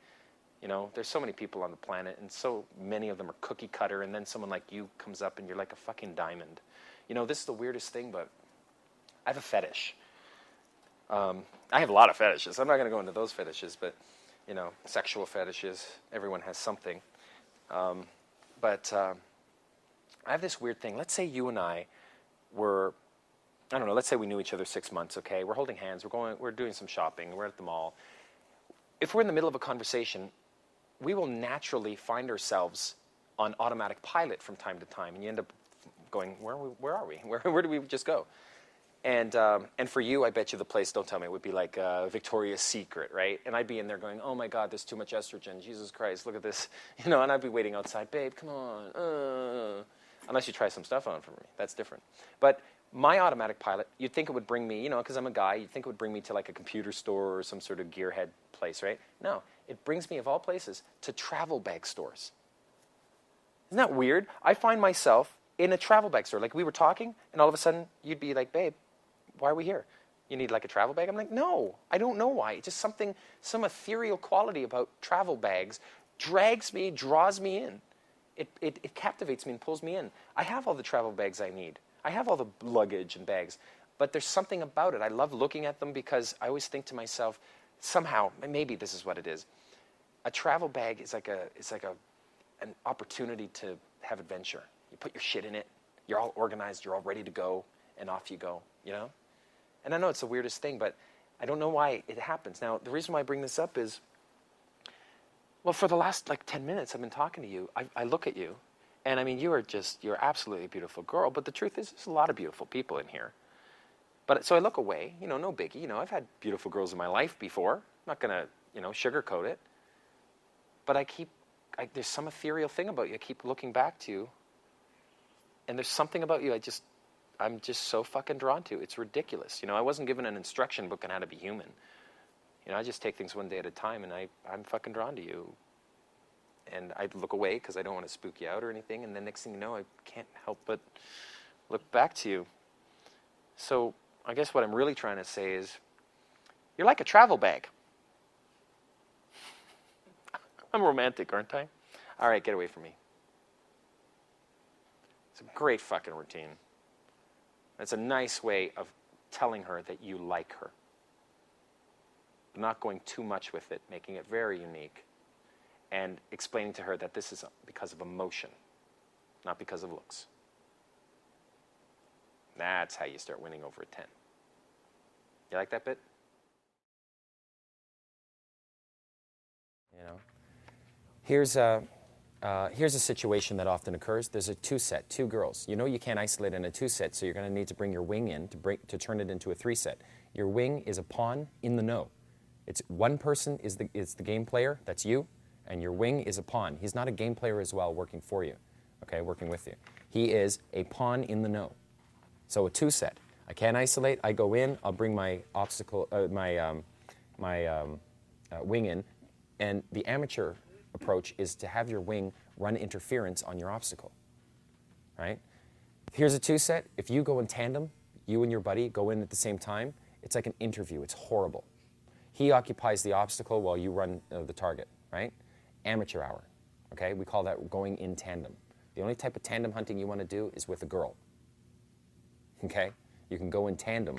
Speaker 1: There's so many people on the planet, and so many of them are cookie cutter, and then someone like you comes up, and you're like a fucking diamond. This is the weirdest thing, but I have a fetish. I have a lot of fetishes. I'm not going to go into those fetishes, but, sexual fetishes. Everyone has something. But I have this weird thing. Let's say you and I were, let's say we knew each other 6 months, okay? We're holding hands, we're doing some shopping, we're at the mall. If we're in the middle of a conversation, we will naturally find ourselves on automatic pilot from time to time, and you end up going, where are we? Where did we just go? And for you, I bet you the place, don't tell me, it would be like Victoria's Secret, right? And I'd be in there going, oh my God, there's too much estrogen. Jesus Christ, look at this. And I'd be waiting outside, babe, come on. Unless you try some stuff on for me. That's different. But my automatic pilot, you'd think it would bring me, because I'm a guy, you'd think it would bring me to like a computer store or some sort of gearhead place, right? No, it brings me, of all places, to travel bag stores. Isn't that weird? I find myself in a travel bag store. Like we were talking, and all of a sudden, you'd be like, babe, why are we here? You need like a travel bag? I'm like, no, I don't know why. It's just some ethereal quality about travel bags drags me, draws me in. It captivates me and pulls me in. I have all the travel bags I need. I have all the luggage and bags. But there's something about it. I love looking at them because I always think to myself, somehow, maybe this is what it is. A travel bag is like an opportunity to have adventure. You put your shit in it. You're all organized. You're all ready to go. And off you go, And I know it's the weirdest thing, but I don't know why it happens. Now, the reason why I bring this up is, well, for the last 10 minutes I've been talking to you, I look at you, and you're absolutely a beautiful girl, but the truth is there's a lot of beautiful people in here. But so I look away, no biggie, I've had beautiful girls in my life before. I'm not going to, sugarcoat it. But there's some ethereal thing about you. I keep looking back to you, and there's something about you I'm just so fucking drawn to. It's ridiculous. I wasn't given an instruction book on how to be human. I just take things one day at a time, and I'm fucking drawn to you. And I look away because I don't want to spook you out or anything, and then next thing you know, I can't help but look back to you. So I guess what I'm really trying to say is, you're like a travel bag. I'm romantic, aren't I? All right, get away from me. It's a great fucking routine. It's a nice way of telling her that you like her. Not going too much with it, making it very unique, and explaining to her that this is because of emotion, not because of looks. That's how you start winning over a 10. You like that bit? You know, here's a situation that often occurs. There's a two-set, two girls. You know you can't isolate in a two-set, so you're going to need to bring your wing in to turn it into a three-set. Your wing is a pawn in the know. It's one person is the game player, that's you, and your wing is a pawn. He's not a game player as well, working for you, okay, working with you. He is a pawn in the know. So a two-set. I can't isolate. I go in. I'll bring my obstacle, wing in, and the amateur approach is to have your wing run interference on your obstacle, right? Here's a two-set. If you go in tandem, you and your buddy go in at the same time, it's like an interview. It's horrible. He occupies the obstacle while you run the target, right? Amateur hour, okay? We call that going in tandem. The only type of tandem hunting you want to do is with a girl, okay? You can go in tandem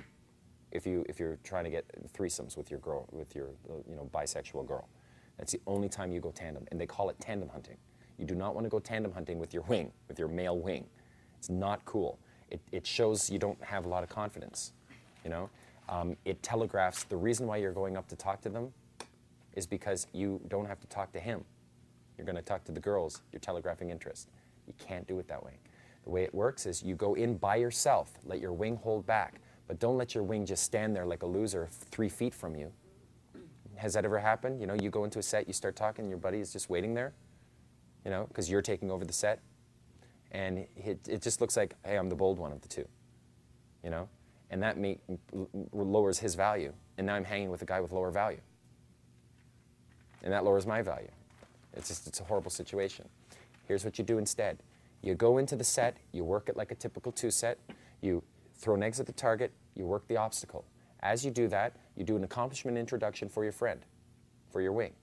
Speaker 1: if you're trying to get threesomes with your girl, with your bisexual girl. That's the only time you go tandem, and they call it tandem hunting. You do not want to go tandem hunting with your wing, with your male wing. It's not cool. It shows you don't have a lot of confidence, you know? It telegraphs the reason why you're going up to talk to them is because you don't have to talk to him. You're going to talk to the girls. You're telegraphing interest. You can't do it that way. The way it works is you go in by yourself, let your wing hold back, but don't let your wing just stand there like a loser 3 feet from you. Has that ever happened? You know, you go into a set, you start talking, your buddy is just waiting there, you know, because you're taking over the set, and it just looks like, hey, I'm the bold one of the two, you know? And that lowers his value. And now I'm hanging with a guy with lower value. And that lowers my value. It's a horrible situation. Here's what you do instead. You go into the set, you work it like a typical two-set, you throw eggs at the target, you work the obstacle. As you do that, you do an accomplishment introduction for your friend, for your wing.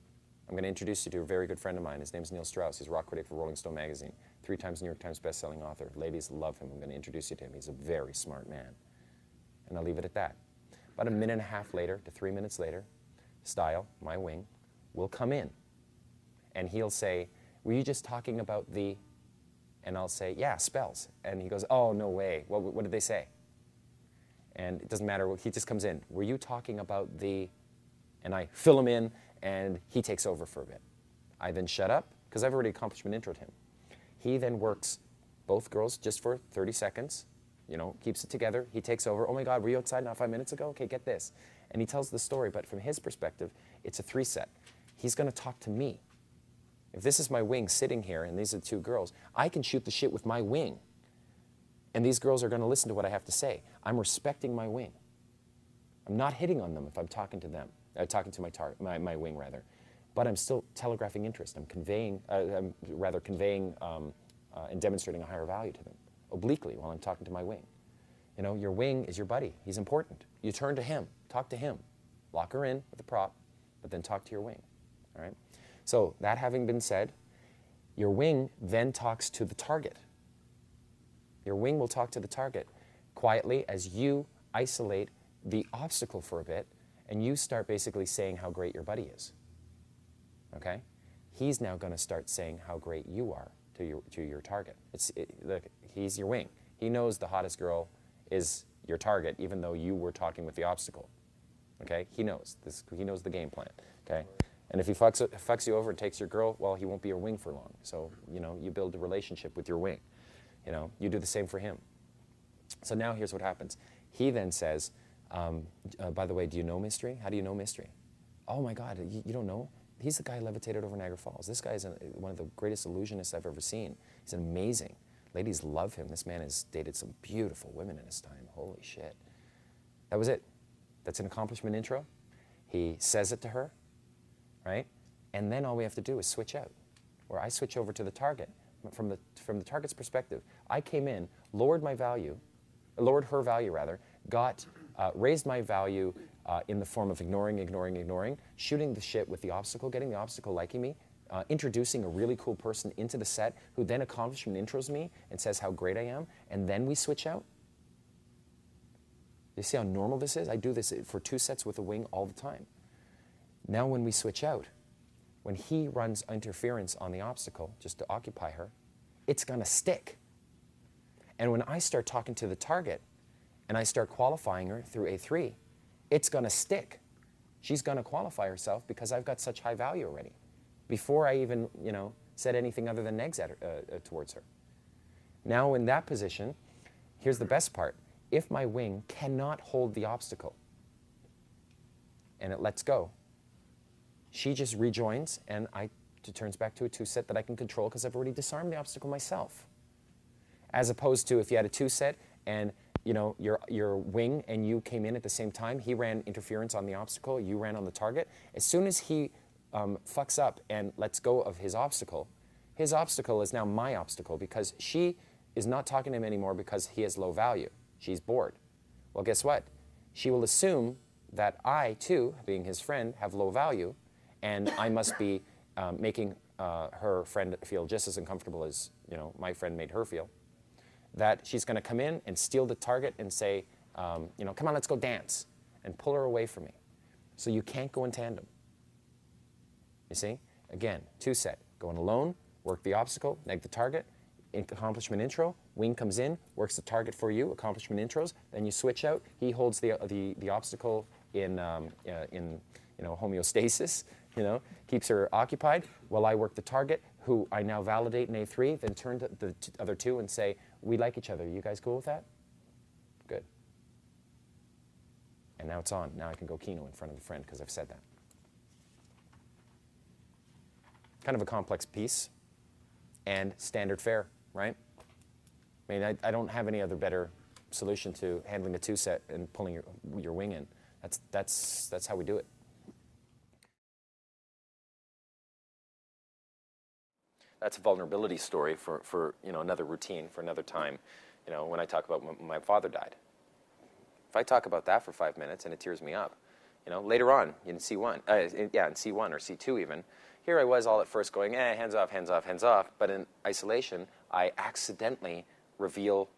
Speaker 1: I'm going to introduce you to a very good friend of mine. His name's Neil Strauss. He's a rock critic for Rolling Stone magazine, 3 times New York Times best-selling author. Ladies love him. I'm going to introduce you to him. He's a very smart man. And I'll leave it at that. About 1.5 minutes later to 3 minutes later, Style, my wing, will come in. And he'll say, were you just talking about the... And I'll say, yeah, spells. And he goes, oh, no way. What did they say? And it doesn't matter. He just comes in. Were you talking about the... And I fill him in, and he takes over for a bit. I then shut up, because I've already accomplishment introed him. He then works both girls just for 30 seconds. You know, keeps it together. He takes over. Oh my God, were you outside not 5 minutes ago? Okay, get this. And he tells the story, but from his perspective, it's a three-set. He's going to talk to me. If this is my wing sitting here, and these are 2 girls, I can shoot the shit with my wing. And these girls are going to listen to what I have to say. I'm respecting my wing. I'm not hitting on them if I'm talking to them, talking to my wing rather. But I'm still telegraphing interest. I'm conveying, and demonstrating a higher value to them, obliquely while I'm talking to my wing. You know, your wing is your buddy. He's important. You turn to him, talk to him, lock her in with a prop, but then talk to your wing. All right. So that having been said, your wing then talks to the target. Your wing will talk to the target quietly as you isolate the obstacle for a bit, and you start basically saying how great your buddy is. Okay? He's now going to start saying how great you are to your target. He's your wing. He knows the hottest girl is your target, even though you were talking with the obstacle. Okay? He knows this. He knows the game plan. Okay? And if he fucks you over and takes your girl, well, he won't be your wing for long. So, you know, you build a relationship with your wing. You know, you do the same for him. So now here's what happens. He then says, by the way, do you know Mystery? How do you know Mystery? Oh my God, you don't know? He's the guy who levitated over Niagara Falls. This guy is one of the greatest illusionists I've ever seen. He's amazing. Ladies love him. This man has dated some beautiful women in his time. Holy shit. That was it. That's an accomplishment intro. He says it to her, right? And then all we have to do is switch out, where I switch over to the target. From the target's perspective, I came in, lowered her value rather, raised my value in the form of ignoring, shooting the shit with the obstacle, getting the obstacle liking me,
Speaker 5: introducing a really cool person into the set who then accomplishment intros me and says how great I am, and then we switch out? You see how normal this is? I do this for 2 sets with a wing all the time. Now when we switch out, when he runs interference on the obstacle just to occupy her, it's going to stick. And when I start talking to the target and I start qualifying her through A3, it's going to stick. She's going to qualify herself because I've got such high value already before I even, said anything other than negs towards her. Now in that position, here's the best part. If my wing cannot hold the obstacle and it lets go, she just rejoins and it turns back to a 2-set that I can control because I've already disarmed the obstacle myself. As opposed to if you had a 2-set and your wing and you came in at the same time, he ran interference on the obstacle, you ran on the target. As soon as he fucks up and lets go of his obstacle is now my obstacle because she is not talking to him anymore because he has low value. She's bored. Well, guess what? She will assume that I, too, being his friend, have low value, and I must be making her friend feel just as uncomfortable as my friend made her feel. That she's going to come in and steal the target and say, come on, let's go dance, and pull her away from me. So you can't go in tandem. You see? Again, 2-set. Going alone, work the obstacle, neg the target, accomplishment intro, wing comes in, works the target for you, accomplishment intros, then you switch out, he holds the obstacle in homeostasis, keeps her occupied, while I work the target, who I now validate in A3, then turn to the other 2 and say, we like each other, you guys cool with that? Good. And now it's on. Now I can go Kino in front of the friend because I've said that. Kind of a complex piece and standard fare, right? I mean, I don't have any other better solution to handling a 2-set and pulling your wing in. That's how we do it. That's a vulnerability story for another routine, for another time. When I talk about when my father died. If I talk about that for 5 minutes and it tears me up, later on in C1, in C1 or C2 even, here I was all at first going, hands off, hands off, hands off. But in isolation, I accidentally reveal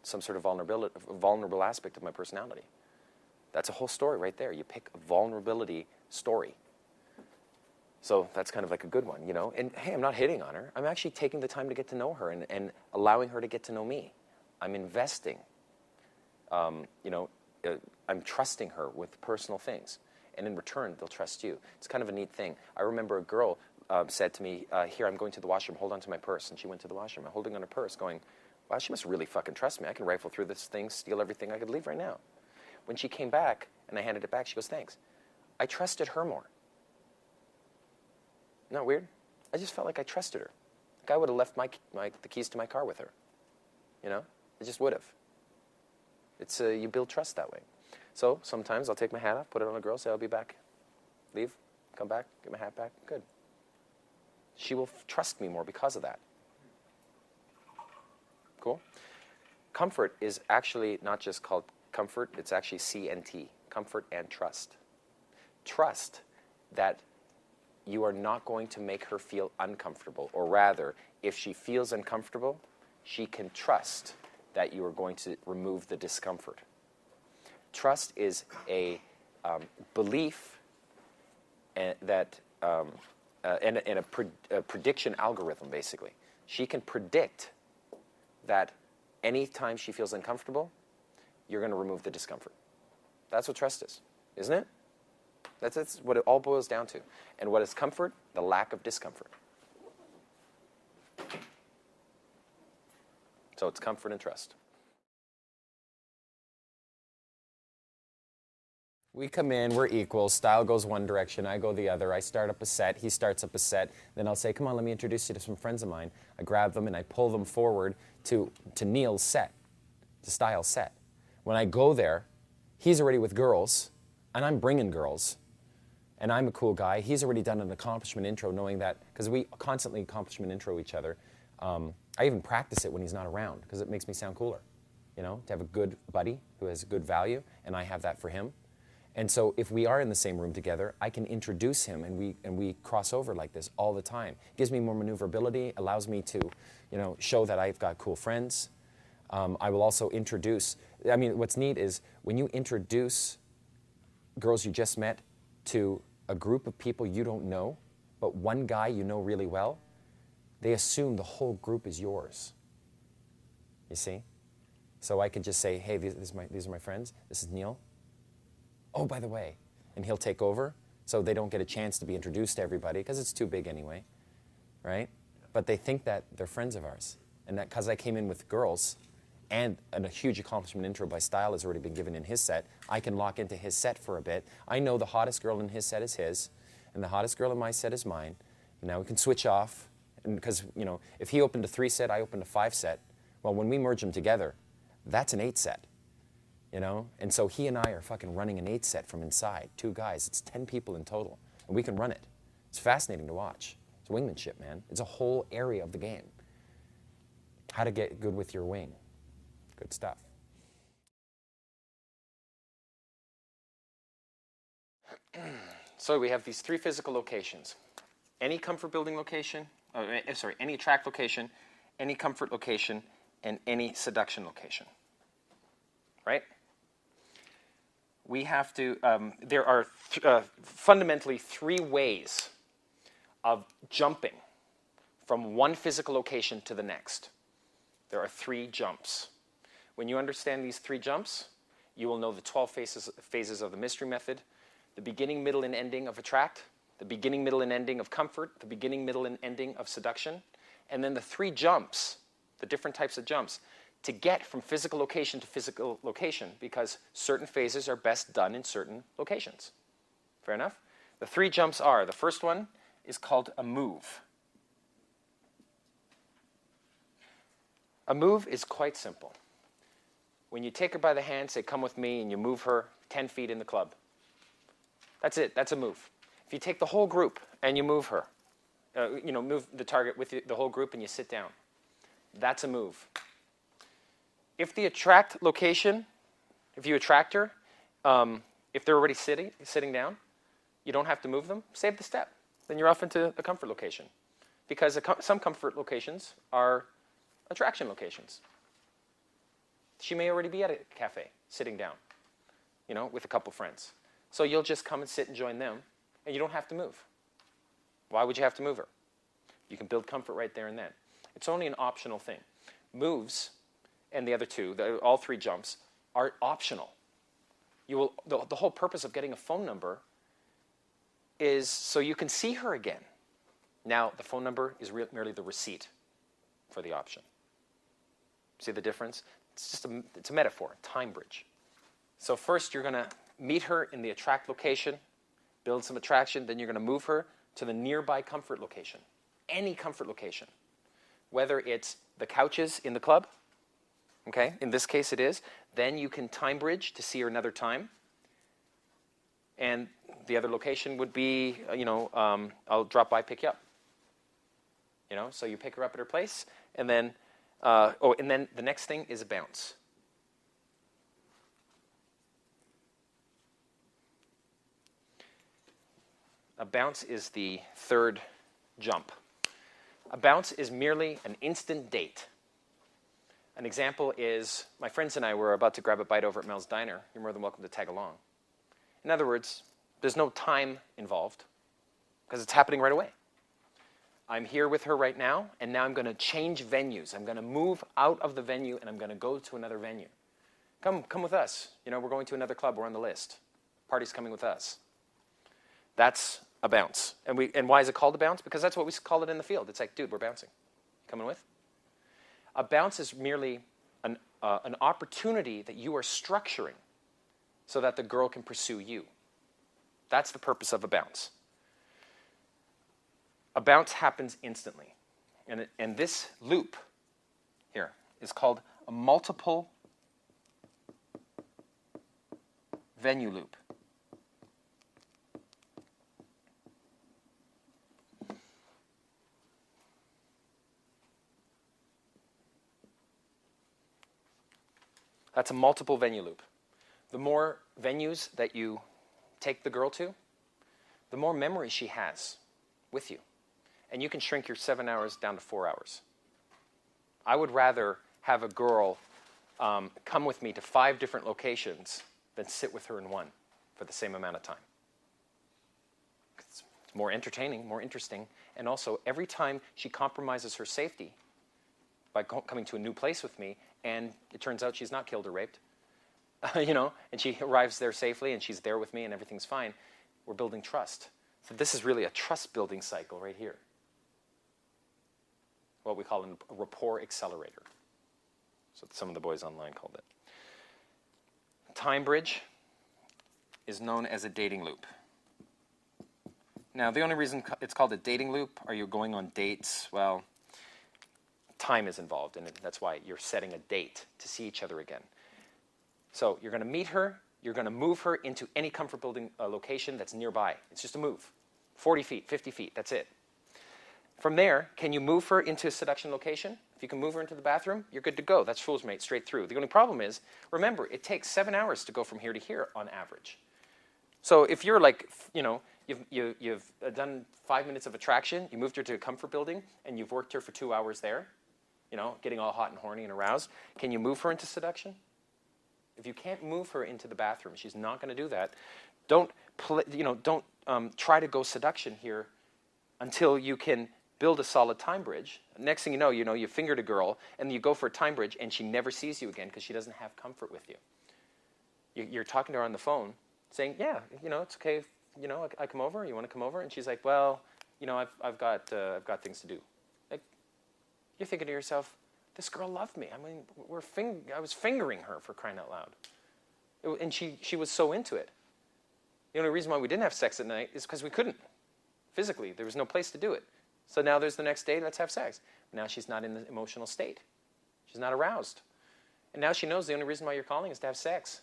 Speaker 5: some sort of vulnerable aspect of my personality. That's a whole story right there. You pick a vulnerability story. So that's kind of like a good one, And hey, I'm not hitting on her. I'm actually taking the time to get to know her and allowing her to get to know me. I'm investing. I'm trusting her with personal things. And in return, they'll trust you. It's kind of a neat thing. I remember a girl said to me, here, I'm going to the washroom, hold on to my purse. And she went to the washroom, I'm holding on her purse, going, wow, she must really fucking trust me. I can rifle through this thing, steal everything, I could leave right now. When she came back, and I handed it back, she goes, thanks. I trusted her more. Isn't that weird? I just felt like I trusted her. Like I would have left the keys to my car with her. I just would have. It's you build trust that way. So sometimes I'll take my hat off, put it on a girl, say I'll be back. Leave, come back, get my hat back, good. She will trust me more because of that. Cool? Comfort is actually not just called comfort, it's actually CNT, comfort and trust. Trust that you are not going to make her feel uncomfortable, or rather, if she feels uncomfortable, she can trust that you are going to remove the discomfort. Trust is a belief and a prediction algorithm, basically. She can predict that anytime she feels uncomfortable, you're going to remove the discomfort. That's what trust is, isn't it? That's what it all boils down to. And what is comfort? The lack of discomfort. So it's comfort and trust. We come in, we're equal, style goes one direction, I go the other, I start up a set, he starts up a set, then I'll say, come on, let me introduce you to some friends of mine. I grab them and I pull them forward to Neil's set, to Style's set. When I go there, he's already with girls, and I'm bringing girls, and I'm a cool guy. He's already done an accomplishment intro knowing that, because we constantly accomplishment intro each other. I even practice it when he's not around, because it makes me sound cooler, to have a good buddy who has good value, and I have that for him. And so if we are in the same room together, I can introduce him, and we cross over like this all the time. Gives me more maneuverability, allows me to, show that I've got cool friends. I will also introduce, what's neat is when you introduce girls you just met to a group of people you don't know, but one guy you know really well, they assume the whole group is yours. You see? So I could just say, hey, these are my friends. This is Neil. Oh, by the way. And he'll take over, so they don't get a chance to be introduced to everybody, because it's too big anyway, right? But they think that they're friends of ours. And that because I came in with girls, and a huge accomplishment intro by Style has already been given in his set, I can lock into his set for a bit. I know the hottest girl in his set is his, and the hottest girl in my set is mine. And now we can switch off, and because, if he opened a 3 set, I opened a 5 set. Well, when we merge them together, that's an 8 set. And so he and I are fucking running an 8 set from inside, 2 guys. It's 10 people in total, and we can run it. It's fascinating to watch. It's wingmanship, man. It's a whole area of the game. How to get good with your wing. Good stuff.
Speaker 1: So we have these 3 physical locations. Any comfort building location, any attract location, any comfort location, and any seduction location. Right? We have to, there are fundamentally 3 ways of jumping from one physical location to the next. There are 3 jumps. When you understand these 3 jumps, you will know the 12 phases of the mystery method, the beginning, middle, and ending of attract, the beginning, middle, and ending of comfort, the beginning, middle, and ending of seduction, and then the 3 jumps, the different types of jumps, to get from physical location to physical location, because certain phases are best done in certain locations. Fair enough? The 3 jumps are, the first one is called a move. A move is quite simple. When you take her by the hand, say, come with me, and you move her 10 feet in the club. That's it. That's a move. If you take the whole group and you move her, move the target with the whole group and you sit down, that's a move. If the attract location, if you attract her, if they're already sitting down, you don't have to move them, save the step. Then you're off into a comfort location. Because some comfort locations are attraction locations. She may already be at a cafe, sitting down, with a couple friends. So you'll just come and sit and join them, and you don't have to move. Why would you have to move her? You can build comfort right there and then. It's only an optional thing. Moves, and the other 2, all 3 jumps, are optional. The whole purpose of getting a phone number is so you can see her again. Now, the phone number is merely the receipt for the option. See the difference? It's a metaphor, time bridge. So first you're going to meet her in the attract location, build some attraction, then you're going to move her to the nearby comfort location. Any comfort location. Whether it's the couches in the club, okay, in this case it is, then you can time bridge to see her another time. And the other location would be, I'll drop by, pick you up. So you pick her up at her place, and then, and then the next thing is a bounce. A bounce is the 3rd jump. A bounce is merely an instant date. An example is, my friends and I were about to grab a bite over at Mel's Diner. You're more than welcome to tag along. In other words, there's no time involved, because it's happening right away. I'm here with her right now, and now I'm going to change venues. I'm going to move out of the venue, and I'm going to go to another venue. Come with us. We're going to another club. We're on the list. Party's coming with us. That's a bounce. And why is it called a bounce? Because that's what we call it in the field. It's like, dude, we're bouncing. Coming with? A bounce is merely an opportunity that you are structuring so that the girl can pursue you. That's the purpose of a bounce. A bounce happens instantly. And this loop here is called a multiple venue loop. That's a multiple venue loop. The more venues that you take the girl to, the more memories she has with you. And you can shrink your 7 hours down to 4 hours. I would rather have a girl come with me to 5 different locations than sit with her in one for the same amount of time. It's more entertaining, more interesting, and also every time she compromises her safety by coming to a new place with me, and it turns out she's not killed or raped, you know, and she arrives there safely and she's there with me and everything's fine, we're building trust. So this is really a trust-building cycle right here. What we call a rapport accelerator. So some of the boys online called it. Time bridge is known as a dating loop. Now, the only reason it's called a dating loop, are you going on dates? Well, time is involved in it. That's why you're setting a date to see each other again. So you're going to meet her. You're going to move her into any comfort-building location that's nearby. It's just a move. 40 feet, 50 feet, that's it. From there, can you move her into a seduction location? If you can move her into the bathroom, you're good to go. That's fool's mate, straight through. The only problem is, remember, it takes 7 hours to go from here to here on average. So if you're like, you know, you've done 5 minutes of attraction, you moved her to a comfort building, and you've worked her for 2 hours there, you know, getting all hot and horny and aroused, can you move her into seduction? If you can't move her into the bathroom, she's not going to do that. Don't try to go seduction here until you can build a solid time bridge. Next thing you know, you fingered a girl, and you go for a time bridge, and she never sees you again because she doesn't have comfort with you. You're talking to her on the phone, saying, yeah, you know, it's okay if, you know, I come over, you want to come over? And she's like, well, you know, I've got things to do. Like, you're thinking to yourself, this girl loved me. I mean, I was fingering her, for crying out loud. And she was so into it. The only reason why we didn't have sex at night is because we couldn't. Physically, there was no place to do it. So now there's the next day, let's have sex. Now she's not in the emotional state. She's not aroused. And now she knows the only reason why you're calling is to have sex.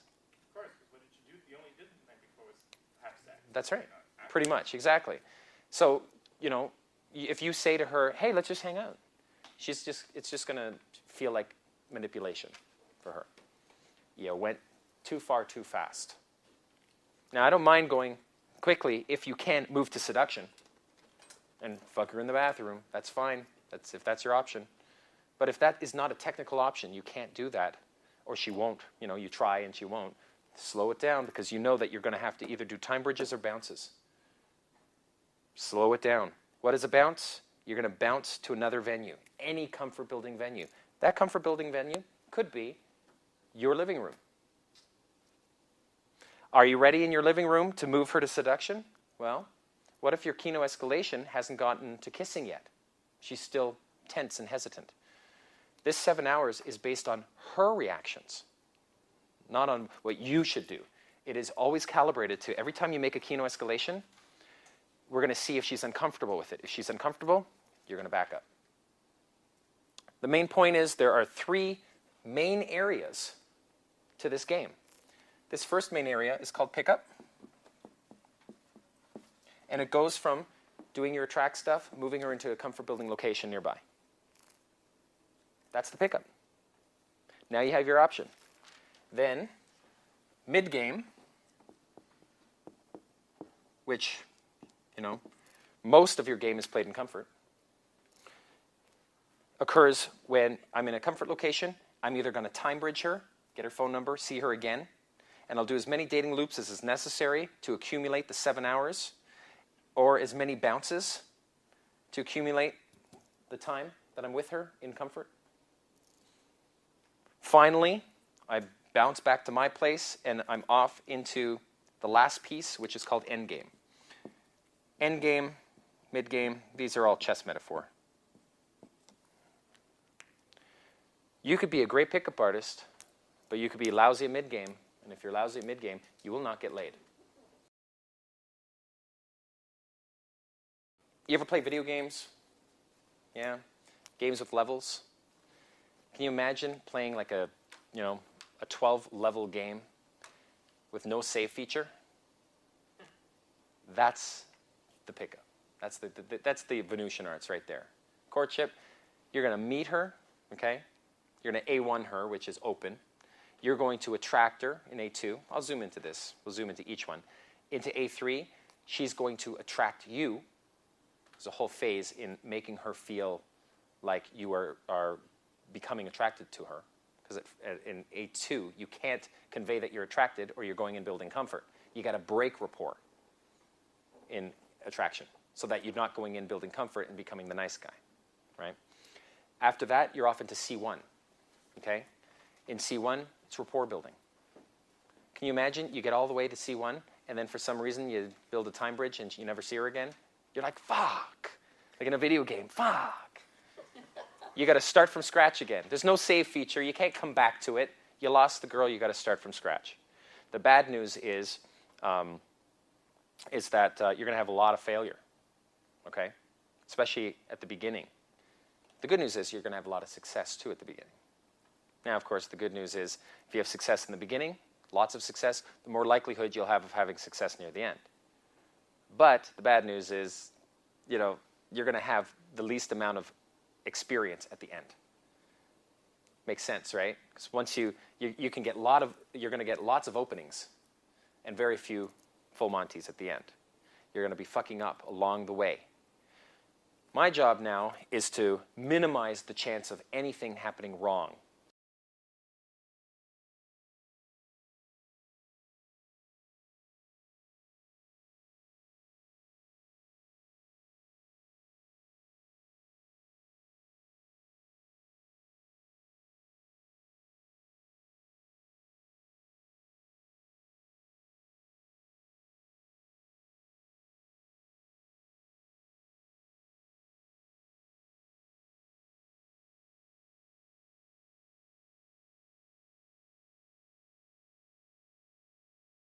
Speaker 3: Of course, because what did you do? The only did the night before was have sex.
Speaker 1: That's right. Pretty much, exactly. So, you know, if you say to her, hey, let's just hang out, it's just going to feel like manipulation for her. You went too far too fast. Now, I don't mind going quickly if you can't move to seduction and fuck her in the bathroom. That's fine. If that's your option. But if that is not a technical option, you can't do that, or she won't. You know, you try and she won't. Slow it down, because you know that you're going to have to either do time bridges or bounces. Slow it down. What is a bounce? You're going to bounce to another venue, any comfort-building venue. That comfort-building venue could be your living room. Are you ready in your living room to move her to seduction? Well, what if your kino escalation hasn't gotten to kissing yet? She's still tense and hesitant. This 7 hours is based on her reactions, not on what you should do. It is always calibrated to every time you make a kino escalation, we're going to see if she's uncomfortable with it. If she's uncomfortable, you're going to back up. The main point is there are 3 main areas to this game. This first main area is called pickup. And it goes from doing your attract stuff, moving her into a comfort-building location nearby. That's the pickup. Now you have your option. Then, mid-game, which, you know, most of your game is played in comfort, occurs when I'm in a comfort location. I'm either going to time bridge her, get her phone number, see her again, and I'll do as many dating loops as is necessary to accumulate the 7 hours, or as many bounces to accumulate the time that I'm with her in comfort. Finally, I bounce back to my place, and I'm off into the last piece, which is called endgame. Endgame, midgame, these are all chess metaphor. You could be a great pickup artist, but you could be lousy at midgame, and if you're lousy at midgame, you will not get laid. You ever play video games? Yeah? Games with levels? Can you imagine playing like a 12-level game with no save feature? That's the pickup. That's the Venusian arts right there. Courtship, you're going to meet her, okay? You're going to A1 her, which is open. You're going to attract her in A2. I'll zoom into this. We'll zoom into each one. into A3, she's going to attract you. There's a whole phase in making her feel like you are becoming attracted to her. Because in A2, you can't convey that you're attracted or you're going in building comfort. You got to break rapport in attraction so that you're not going in building comfort and becoming the nice guy, right? After that, you're off into C1, okay? In C1, it's rapport building. Can you imagine you get all the way to C1 and then for some reason you build a time bridge and you never see her again? You're like, fuck. Like in a video game, fuck. You got to start from scratch again. There's no save feature. You can't come back to it. You lost the girl. You got to start from scratch. The bad news is that you're going to have a lot of failure, okay? Especially at the beginning. The good news is you're going to have a lot of success, too, at the beginning. Now, of course, the good news is if you have success in the beginning, lots of success, the more likelihood you'll have of having success near the end. But the bad news is, you know, you're going to have the least amount of experience at the end. Makes sense, right? Because once you can get you're going to get lots of openings and very few full Monties at the end. You're going to be fucking up along the way. My job now is to minimize the chance of anything happening wrong